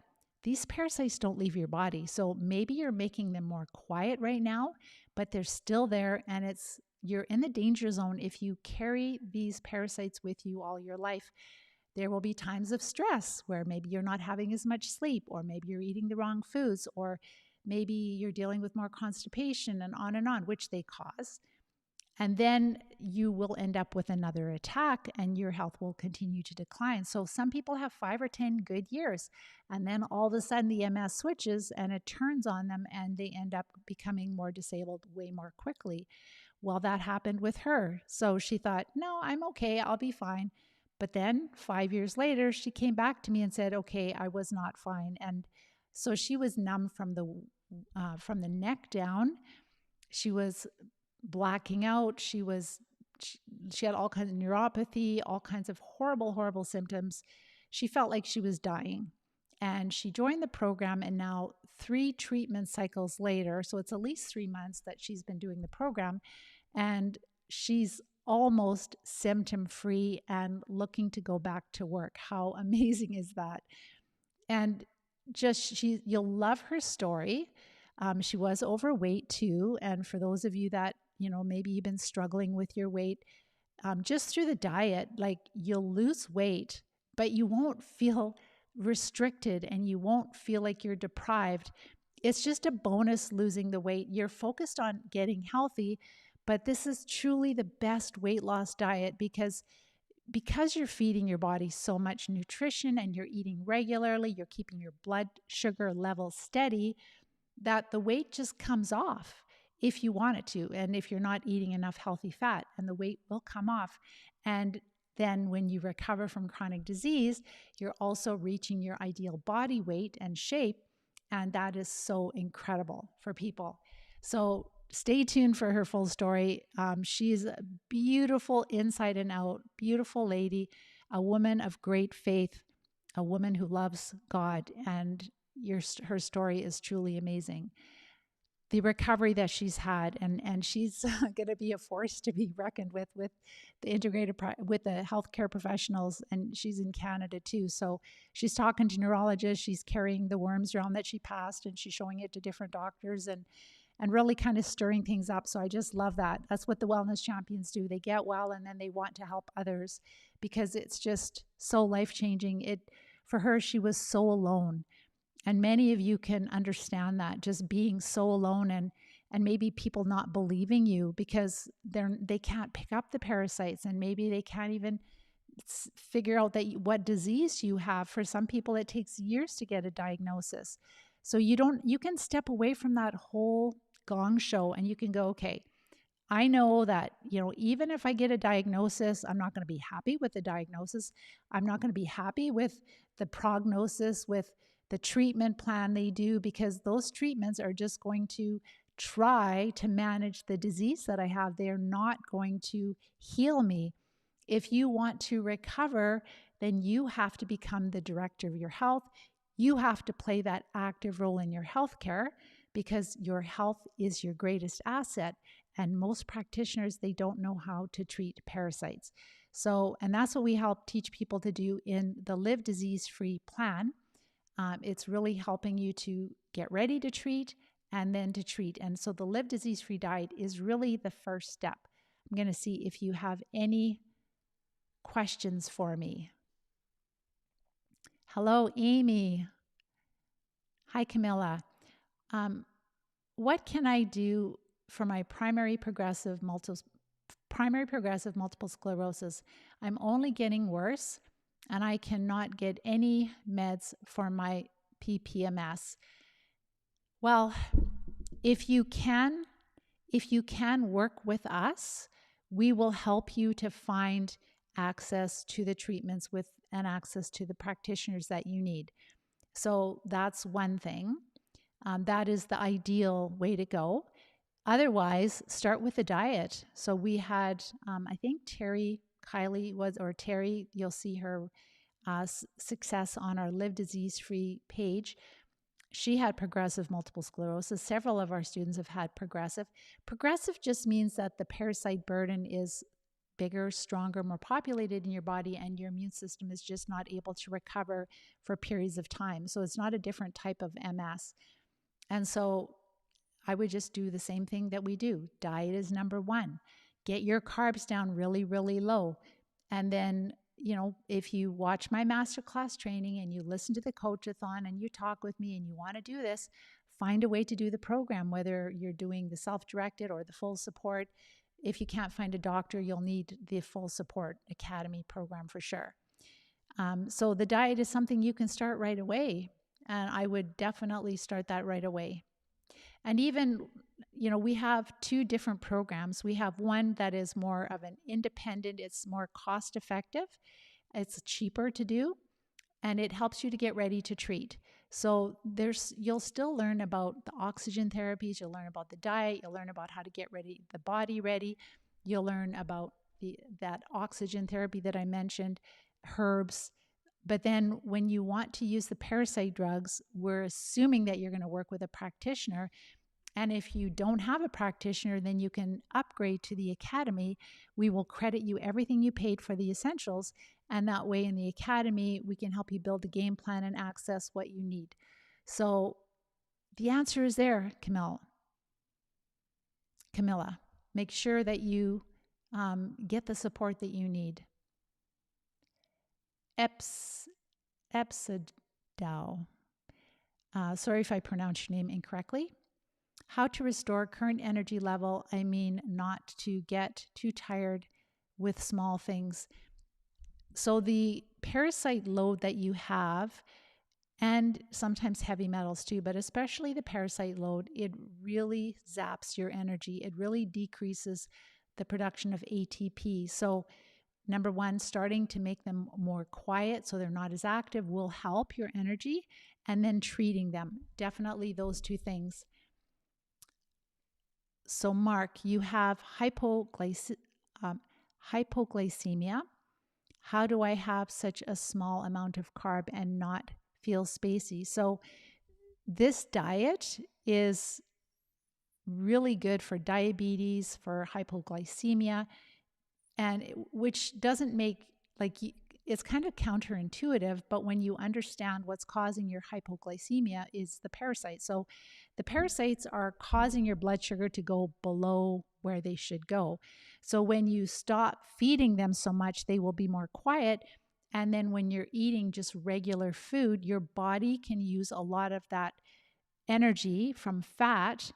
these parasites don't leave your body. So maybe you're making them more quiet right now, but they're still there, and you're in the danger zone if you carry these parasites with you all your life. There will be times of stress where maybe you're not having as much sleep, or maybe you're eating the wrong foods, or maybe you're dealing with more constipation and on, which they cause. And then you will end up with another attack and your health will continue to decline. So some people have 5 or 10 good years, and then all of a sudden the MS switches and it turns on them and they end up becoming more disabled way more quickly. Well, that happened with her. So she thought, no, I'm okay, I'll be fine. But then 5 years later, she came back to me and said, okay, I was not fine. And so she was numb from the neck down. She was blacking out. She had all kinds of neuropathy, all kinds of horrible, horrible symptoms. She felt like she was dying. And she joined the program, and now 3 treatment cycles later, so it's at least 3 months that she's been doing the program, and she's almost symptom-free and looking to go back to work. How amazing is that? And you'll love her story. She was overweight too. And for those of you that, maybe you've been struggling with your weight, just through the diet, like you'll lose weight, but you won't feel restricted and you won't feel like you're deprived. It's just a bonus losing the weight. You're focused on getting healthy, but this is truly the best weight loss diet because you're feeding your body so much nutrition and you're eating regularly, you're keeping your blood sugar level steady, that the weight just comes off if you want it to. And if you're not eating enough healthy fat, and the weight will come off. And then when you recover from chronic disease, you're also reaching your ideal body weight and shape. And that is so incredible for people. So stay tuned for her full story. She's a beautiful inside and out, beautiful lady, a woman of great faith, a woman who loves God, and her story is truly amazing. The recovery that she's had, and she's going to be a force to be reckoned with the with the healthcare professionals, and she's in Canada too. So she's talking to neurologists, she's carrying the worms around that she passed, and she's showing it to different doctors, and really kind of stirring things up. So I just love that. That's what the wellness champions do. They get well and then they want to help others because it's just so life-changing. For her, she was so alone. And many of you can understand that, just being so alone, and maybe people not believing you because they can't pick up the parasites, and maybe they can't even figure out what disease you have. For some people, it takes years to get a diagnosis. So you can step away from that whole gong show and you can go, okay, I know that, even if I get a diagnosis, I'm not going to be happy with the diagnosis. I'm not going to be happy with the prognosis, with the treatment plan they do, because those treatments are just going to try to manage the disease that I have. They're not going to heal me. If you want to recover, then you have to become the director of your health. You have to play that active role in your healthcare because your health is your greatest asset. And most practitioners, they don't know how to treat parasites. So, and that's what we help teach people to do in the Live Disease-Free plan. It's really helping you to get ready to treat and then to treat. And so the Live Disease-Free diet is really the first step. I'm going to see if you have any questions for me. Hello, Amy. Hi, Camilla. What can I do for my primary progressive multiple sclerosis? I'm only getting worse, and I cannot get any meds for my PPMS. Well, if you can work with us, we will help you to find access to the treatments and access to the practitioners that you need. So that's one thing. That is the ideal way to go. Otherwise, start with the diet. So we had, I think Terry, you'll see her success on our Live Disease-Free page. She had progressive multiple sclerosis. Several of our students have had progressive. Progressive just means that the parasite burden is bigger, stronger, more populated in your body, and your immune system is just not able to recover for periods of time. So it's not a different type of MS. And so I would just do the same thing that we do. Diet is number one. Get your carbs down really, really low. And then, if you watch my masterclass training and you listen to the coach-a-thon and you talk with me and you want to do this, find a way to do the program, whether you're doing the self-directed or the full support. If you can't find a doctor, you'll need the full support academy program for sure. So the diet is something you can start right away. And I would definitely start that right away. And even, we have two different programs. We have one that is more of an independent, it's more cost effective, it's cheaper to do, and it helps you to get ready to treat. So you'll still learn about the oxygen therapies, you'll learn about the diet, you'll learn about how to get the body ready, you'll learn about that oxygen therapy that I mentioned, herbs. But then when you want to use the parasite drugs, we're assuming that you're going to work with a practitioner. And if you don't have a practitioner, then you can upgrade to the academy. We will credit you everything you paid for the essentials. And that way in the academy, we can help you build a game plan and access what you need. So the answer is there, Camilla. Make sure that you get the support that you need. Epsidow. Sorry if I pronounced your name incorrectly. How to restore current energy level. I mean, not to get too tired with small things. So the parasite load that you have, and sometimes heavy metals too, but especially the parasite load, it really zaps your energy. It really decreases the production of ATP. So number one, starting to make them more quiet so they're not as active will help your energy, and then treating them. Definitely those two things. So Mark, you have hypoglycemia. How do I have such a small amount of carb and not feel spacey? So this diet is really good for diabetes, for hypoglycemia, and which doesn't make it's kind of counterintuitive, but when you understand what's causing your hypoglycemia is the parasites. So the parasites are causing your blood sugar to go below where they should go. So when you stop feeding them so much, they will be more quiet. And then when you're eating just regular food, your body can use a lot of that energy from fat,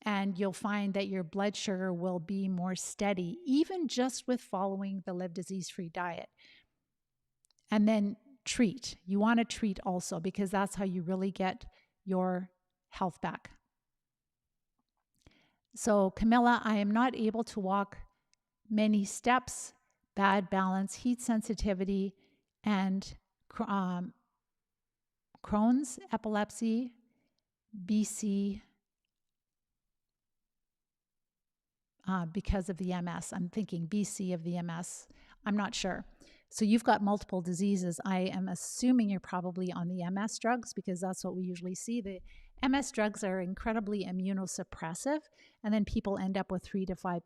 and you'll find that your blood sugar will be more steady, even just with following the Live Disease-Free diet. And then treat. You want to treat also, because that's how you really get your health back. So Camilla, I am not able to walk many steps, bad balance, heat sensitivity, and Crohn's, epilepsy, BC, because of the MS. I'm thinking BC of the MS. I'm not sure. So you've got multiple diseases. I am assuming you're probably on the MS drugs, because that's what we usually see. The MS drugs are incredibly immunosuppressive, and then people end up with 3 to 5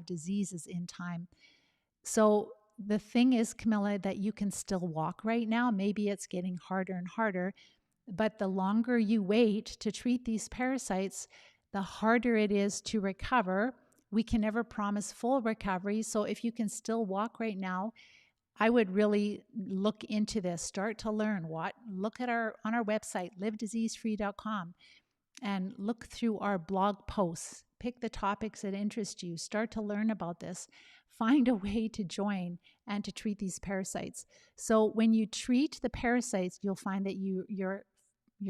diseases in time. So the thing is, Camilla, that you can still walk right now. Maybe it's getting harder and harder, but the longer you wait to treat these parasites, the harder it is to recover. We can never promise full recovery. So if you can still walk right now, I would really look into this. Start to learn look at on our website, livediseasefree.com, and look through our blog posts. Pick the topics that interest you. Start to learn about this. Find a way to join and to treat these parasites. So when you treat the parasites, you'll find that your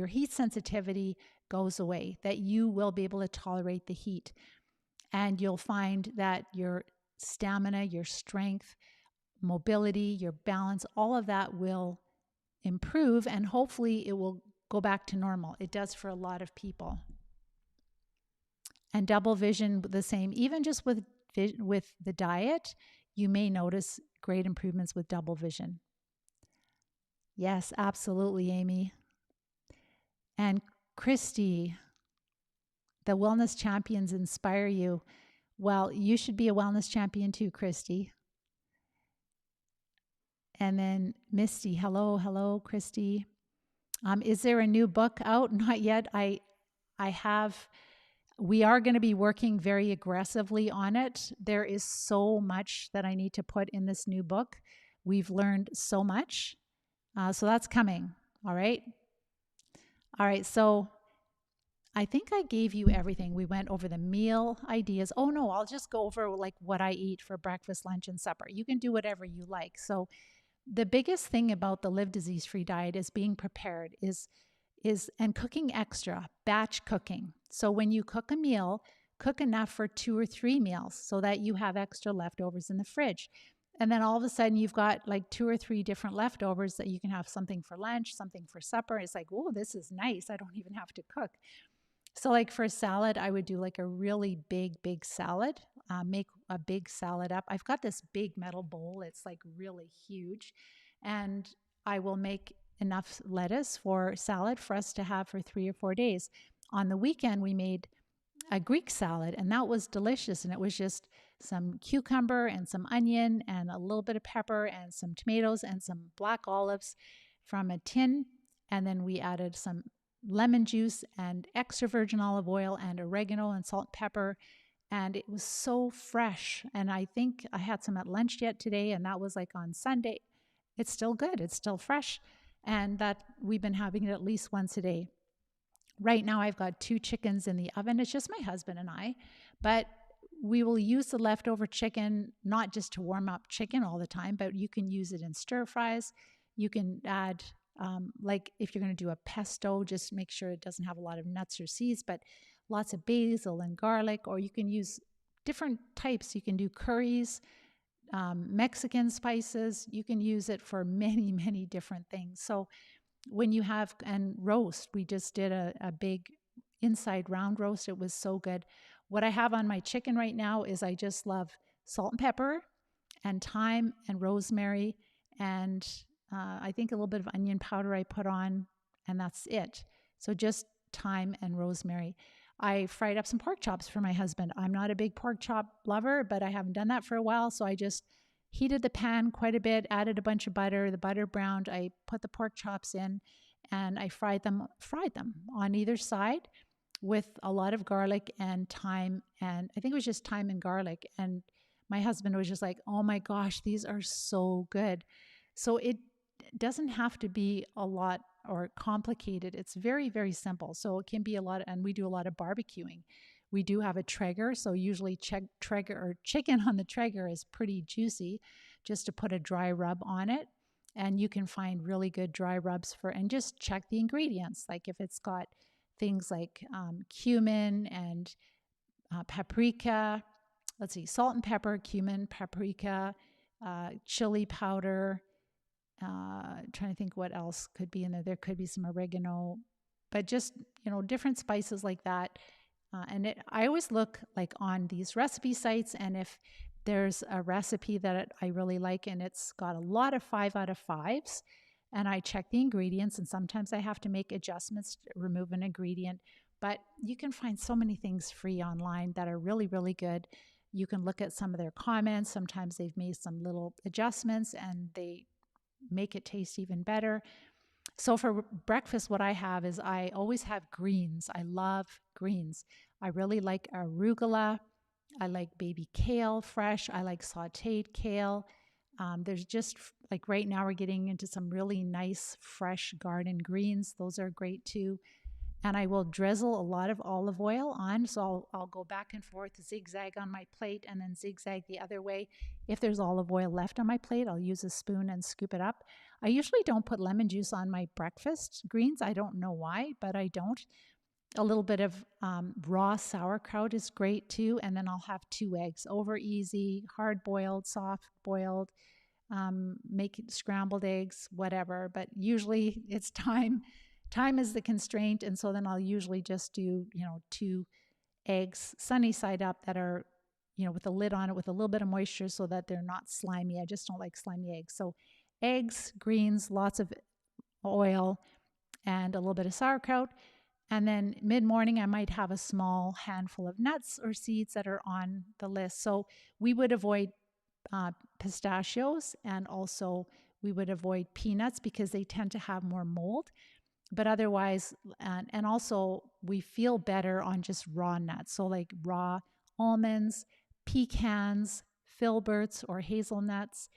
heat sensitivity goes away, that you will be able to tolerate the heat. And you'll find that your stamina, your strength, mobility, your balance, all of that will improve, and hopefully it will go back to normal. It does for a lot of people. And double vision, the same. Even just with the diet, you may notice great improvements with double vision. Yes, absolutely, Amy. And Christy, the wellness champions inspire you. Well, you should be a wellness champion too, Christy. And then Misty, hello, Christy. Is there a new book out? Not yet. We are going to be working very aggressively on it. There is so much that I need to put in this new book. We've learned so much. So that's coming. All right. So I think I gave you everything. We went over the meal ideas. Oh no, I'll just go over like what I eat for breakfast, lunch, and supper. You can do whatever you like. So the biggest thing about the Live Disease-Free diet is being prepared, and cooking extra, batch cooking. So when you cook a meal, cook enough for 2 or 3 meals so that you have extra leftovers in the fridge. And then all of a sudden you've got like 2 or 3 different leftovers that you can have something for lunch, something for supper. It's like, oh, this is nice. I don't even have to cook. So like for a salad, I would do like a really big salad, make a big salad up. I've got this big metal bowl. It's like really huge. And I will make enough lettuce for salad for us to have for 3 or 4 days. On the weekend, we made a Greek salad, and that was delicious. And it was just some cucumber and some onion and a little bit of pepper and some tomatoes and some black olives from a tin. And then we added some lemon juice and extra virgin olive oil and oregano and salt and pepper. And it was so fresh. And I think I had some at lunch yet today, and that was like on Sunday. It's still good. It's still fresh. and that we've been having it at least once a day. Right now, I've got 2 chickens in the oven. It's just my husband and I, but we will use the leftover chicken not just to warm up chicken all the time, but you can use it in stir fries. You can add, like if you're going to do a pesto, just make sure it doesn't have a lot of nuts or seeds, but lots of basil and garlic, or you can use different types. You can do curries, Mexican spices. You can use it for many, many different things. So when you have, and roast, we just did a big inside round roast. It was so good. What I have on my chicken right now is I just love salt and pepper and thyme and rosemary, and I think a little bit of onion powder I put on, and that's it. So just thyme and rosemary. I fried up some pork chops for my husband. I'm not a big pork chop lover, but I haven't done that for a while, so I just heated the pan quite a bit, added a bunch of butter. The butter browned. I put the pork chops in, and I fried them on either side with a lot of garlic and thyme. And I think it was just thyme and garlic. And my husband was just like, oh my gosh, these are so good. So it doesn't have to be a lot or complicated. It's very, very simple. So it can be a lot, and we do a lot of barbecuing. We do have a Traeger, so usually Traeger or chicken on the Traeger is pretty juicy, just to put a dry rub on it. And you can find really good dry rubs and just check the ingredients. Like if it's got things like cumin and paprika, let's see, salt and pepper, cumin, paprika, chili powder. Trying to think what else could be in there. There could be some oregano, but just, different spices like that. I always look like on these recipe sites, and if there's a recipe that I really like and it's got a lot of 5 out of 5s, and I check the ingredients, and sometimes I have to make adjustments to remove an ingredient, but you can find so many things free online that are really, really good. You can look at some of their comments. Sometimes they've made some little adjustments and they make it taste even better. So for breakfast, what I have is I always have greens. I love greens. I really like arugula. I like baby kale fresh. I like sauteed kale. There's just like right now we're getting into some really nice fresh garden greens. Those are great too. And I will drizzle a lot of olive oil on. So I'll go back and forth, zigzag on my plate, and then zigzag the other way. If there's olive oil left on my plate, I'll use a spoon and scoop it up. I usually don't put lemon juice on my breakfast greens. I don't know why, but I don't. A little bit of raw sauerkraut is great too. And then I'll have 2 eggs, over easy, hard boiled, soft boiled, make scrambled eggs, whatever. But usually it's time. Time is the constraint, and so then I'll usually just do, 2 eggs sunny side up that are, with a lid on it with a little bit of moisture so that they're not slimy. I just don't like slimy eggs. So eggs, greens, lots of oil, and a little bit of sauerkraut. And then mid-morning, I might have a small handful of nuts or seeds that are on the list. So we would avoid pistachios, and also we would avoid peanuts because they tend to have more mold. But otherwise, and also we feel better on just raw nuts. So like raw almonds, pecans, filberts or hazelnuts,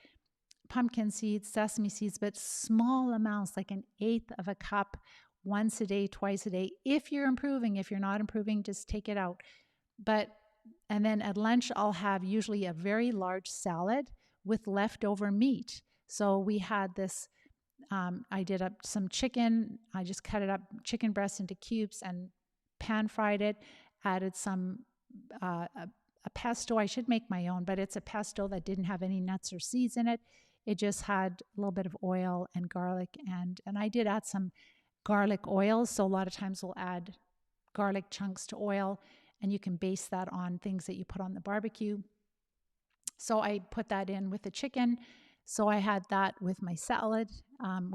pumpkin seeds, sesame seeds, but small amounts, like 1/8 of a cup, once a day, twice a day. If you're improving, if you're not improving, just take it out. And then at lunch, I'll have usually a very large salad with leftover meat. So we had this, I did up some chicken. I just cut it up, chicken breast into cubes, and pan fried it, added some, a pesto. I should make my own, but it's a pesto that didn't have any nuts or seeds in it. It just had a little bit of oil and garlic, and I did add some garlic oil. So a lot of times we'll add garlic chunks to oil, and you can base that on things that you put on the barbecue. So I put that in with the chicken. So I had that with my salad, and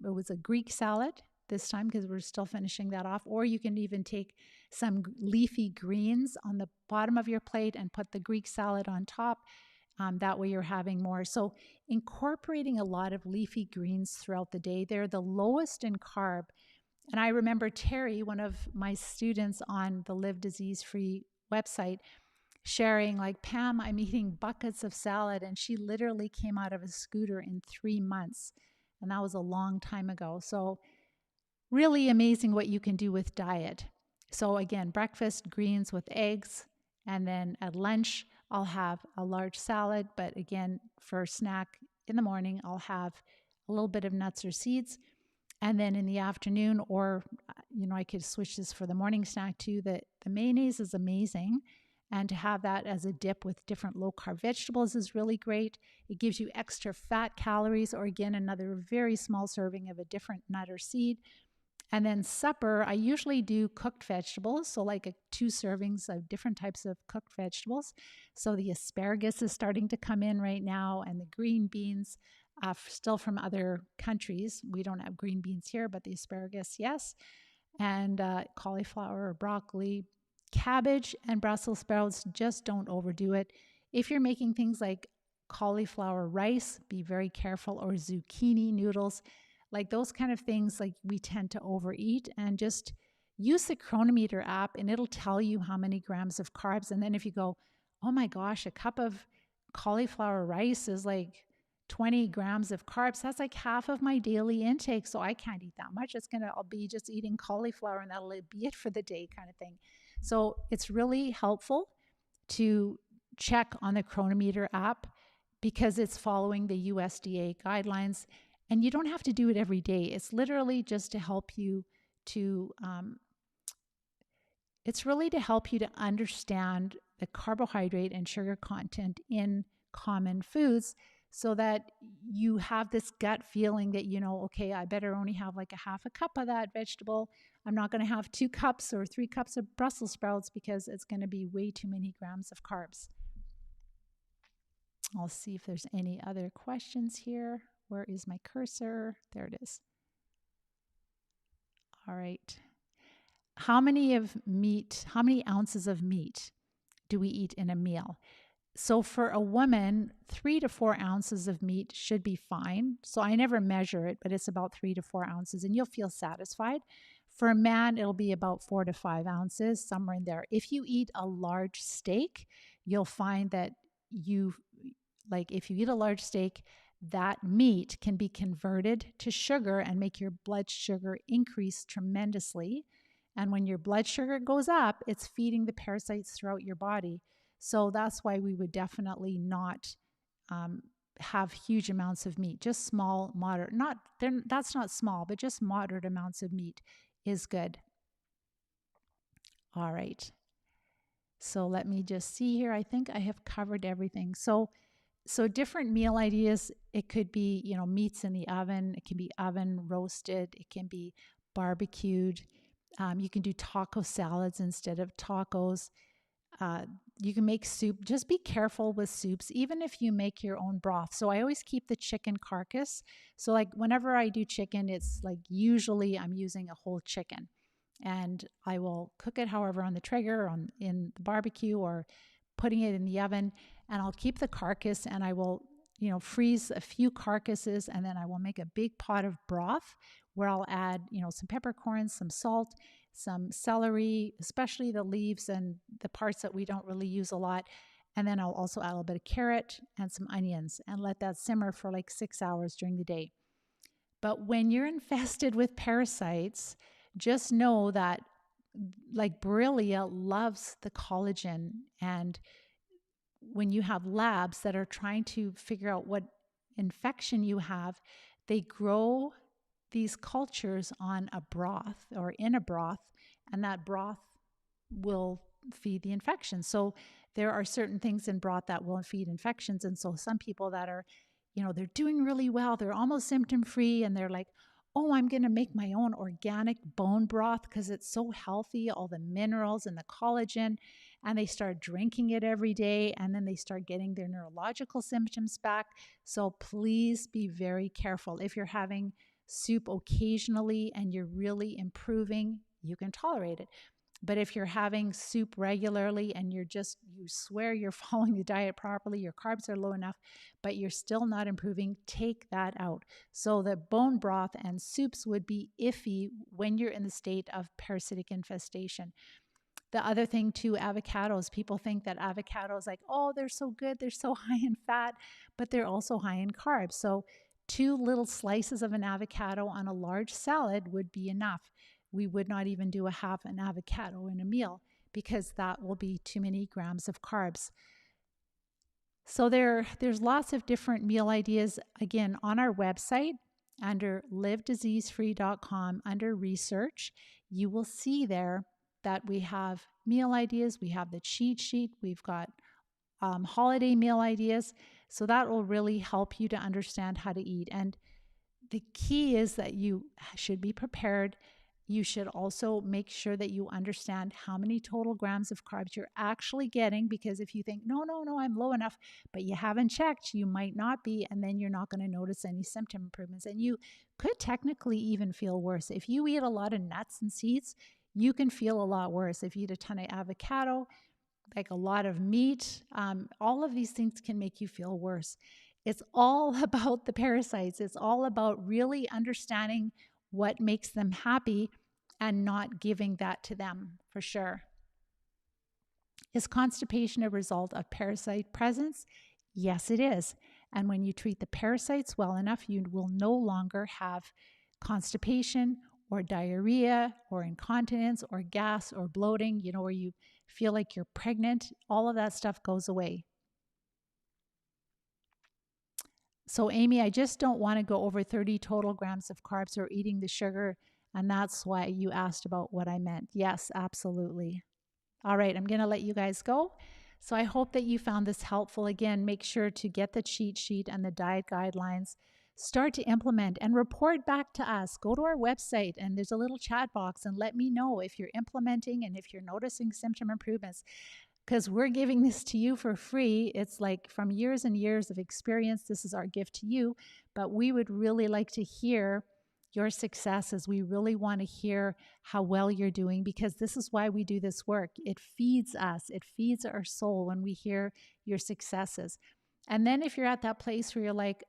it was a Greek salad this time because we're still finishing that off. Or you can even take some leafy greens on the bottom of your plate and put the Greek salad on top. That way you're having more. So incorporating a lot of leafy greens throughout the day, they're the lowest in carb. And I remember Terry, one of my students on the Live Disease Free website, sharing like, Pam, I'm eating buckets of salad, and she literally came out of a scooter in 3 months. and that was a long time ago. So really amazing what you can do with diet. So again, breakfast, greens with eggs, and then at lunch, I'll have a large salad. But again, for snack in the morning, I'll have a little bit of nuts or seeds. And then in the afternoon, or I could switch this for the morning snack too. The mayonnaise is amazing. And to have that as a dip with different low carb vegetables is really great. It gives you extra fat calories, or again, another very small serving of a different nut or seed. And then supper, I usually do cooked vegetables. So like 2 servings of different types of cooked vegetables. So the asparagus is starting to come in right now, and the green beans, still from other countries. We don't have green beans here, but the asparagus, yes. And cauliflower or broccoli, cabbage and Brussels sprouts, just don't overdo it. If you're making things like cauliflower rice, be very careful, or zucchini noodles, like those kind of things, like we tend to overeat. And just use the Chronometer app and it'll tell you how many grams of carbs. And then if you go, oh my gosh, a cup of cauliflower rice is like 20 grams of carbs, that's like half of my daily intake. So I can't eat that much. I'll be just eating cauliflower and that'll be it for the day, kind of thing. So it's really helpful to check on the Chronometer app because it's following the USDA guidelines. And you don't have to do it every day. It's literally just to help you to, understand the carbohydrate and sugar content in common foods, so that you have this gut feeling that, okay, I better only have like a half a cup of that vegetable. I'm not going to have 2 cups or 3 cups of Brussels sprouts because it's going to be way too many grams of carbs. I'll see if there's any other questions here. Where is my cursor? There it is. All right. How many ounces of meat do we eat in a meal? So for a woman, 3 to 4 ounces of meat should be fine. So I never measure it, but it's about 3 to 4 ounces and you'll feel satisfied. For a man, it'll be about 4 to 5 ounces, somewhere in there. If you eat a large steak, you'll find that if you eat a large steak, that meat can be converted to sugar and make your blood sugar increase tremendously. And when your blood sugar goes up, it's feeding the parasites throughout your body. So that's why we would definitely not have huge amounts of meat. Just small, moderate, that's not small, but just moderate amounts of meat is good. All right. So let me just see here. I think I have covered everything. So different meal ideas, it could be, meats in the oven. It can be oven roasted. It can be barbecued. You can do taco salads instead of tacos. You can make soup. Just be careful with soups, even if you make your own broth. So I always keep the chicken carcass. So like whenever I do chicken, it's like usually I'm using a whole chicken. And I will cook it however on the Traeger, in the barbecue, or putting it in the oven. And I'll keep the carcass and I will, freeze a few carcasses, and then I will make a big pot of broth where I'll add, some peppercorns, some salt, some celery, especially the leaves and the parts that we don't really use a lot. And then I'll also add a little bit of carrot and some onions and let that simmer for like 6 hours during the day. But when you're infested with parasites, just know that like Borrelia loves the collagen, and when you have labs that are trying to figure out what infection you have, they grow these cultures on a broth or in a broth, and that broth will feed the infection. So there are certain things in broth that will feed infections. And so some people that are, they're doing really well, they're almost symptom free, and they're like, oh, I'm going to make my own organic bone broth because it's so healthy, all the minerals and the collagen. And they start drinking it every day, and then they start getting their neurological symptoms back. So please be very careful. If you're having soup occasionally and you're really improving, you can tolerate it. But if you're having soup regularly and you swear you're following the diet properly, your carbs are low enough, but you're still not improving, take that out. So the bone broth and soups would be iffy when you're in the state of parasitic infestation. The other thing too, avocados. People think that avocados, like, oh, they're so good, they're so high in fat, but they're also high in carbs. So 2 little slices of an avocado on a large salad would be enough. We would not even do a half an avocado in a meal because that will be too many grams of carbs. So there's lots of different meal ideas, again, on our website under livediseasefree.com under research. You will see there that we have meal ideas, we have the cheat sheet, we've got holiday meal ideas. So that will really help you to understand how to eat. And the key is that you should be prepared. You should also make sure that you understand how many total grams of carbs you're actually getting, because if you think, no, I'm low enough, but you haven't checked, you might not be, and then you're not going to notice any symptom improvements. And you could technically even feel worse. If you eat a lot of nuts and seeds, you can feel a lot worse. If you eat a ton of avocado, like a lot of meat, all of these things can make you feel worse. It's all about the parasites. It's all about really understanding what makes them happy and not giving that to them, for sure. Is constipation a result of parasite presence? Yes, it is. And when you treat the parasites well enough, you will no longer have constipation or diarrhea or incontinence or gas or bloating, where you feel like you're pregnant. All of that stuff goes away. So, Amy, I just don't want to go over 30 total grams of carbs or eating the sugar. And that's why you asked about what I meant. Yes, absolutely. All right, I'm going to let you guys go. So I hope that you found this helpful. Again, make sure to get the cheat sheet and the diet guidelines. Start to implement and report back to us. Go to our website and there's a little chat box and let me know if you're implementing and if you're noticing symptom improvements, because we're giving this to you for free. It's like from years and years of experience. This is our gift to you, but we would really like to hear your successes. We really want to hear how well you're doing, because this is why we do this work. It feeds us. It feeds our soul when we hear your successes. And then if you're at that place where you're like,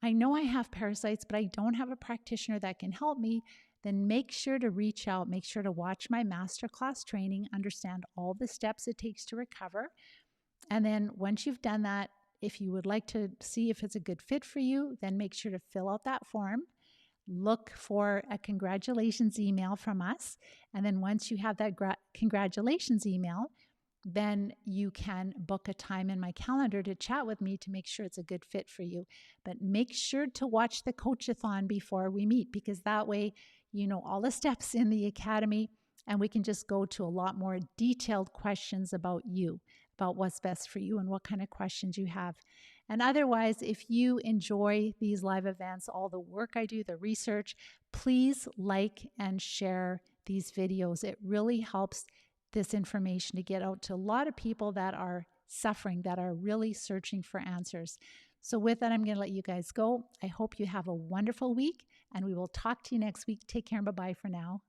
I know I have parasites, but I don't have a practitioner that can help me, then make sure to reach out. Make sure to watch my masterclass training, understand all the steps it takes to recover. And then once you've done that, if you would like to see if it's a good fit for you, then make sure to fill out that form. Look for a congratulations email from us. And then once you have that congratulations email, then you can book a time in my calendar to chat with me to make sure it's a good fit for you. But make sure to watch the coach-a-thon before we meet, because that way you know all the steps in the academy and we can just go to a lot more detailed questions about you, about what's best for you and what kind of questions you have. And otherwise, if you enjoy these live events, all the work I do, the research, please like and share these videos. It really helps this information to get out to a lot of people that are suffering, that are really searching for answers. So with that, I'm going to let you guys go. I hope you have a wonderful week, and we will talk to you next week. Take care and bye-bye for now.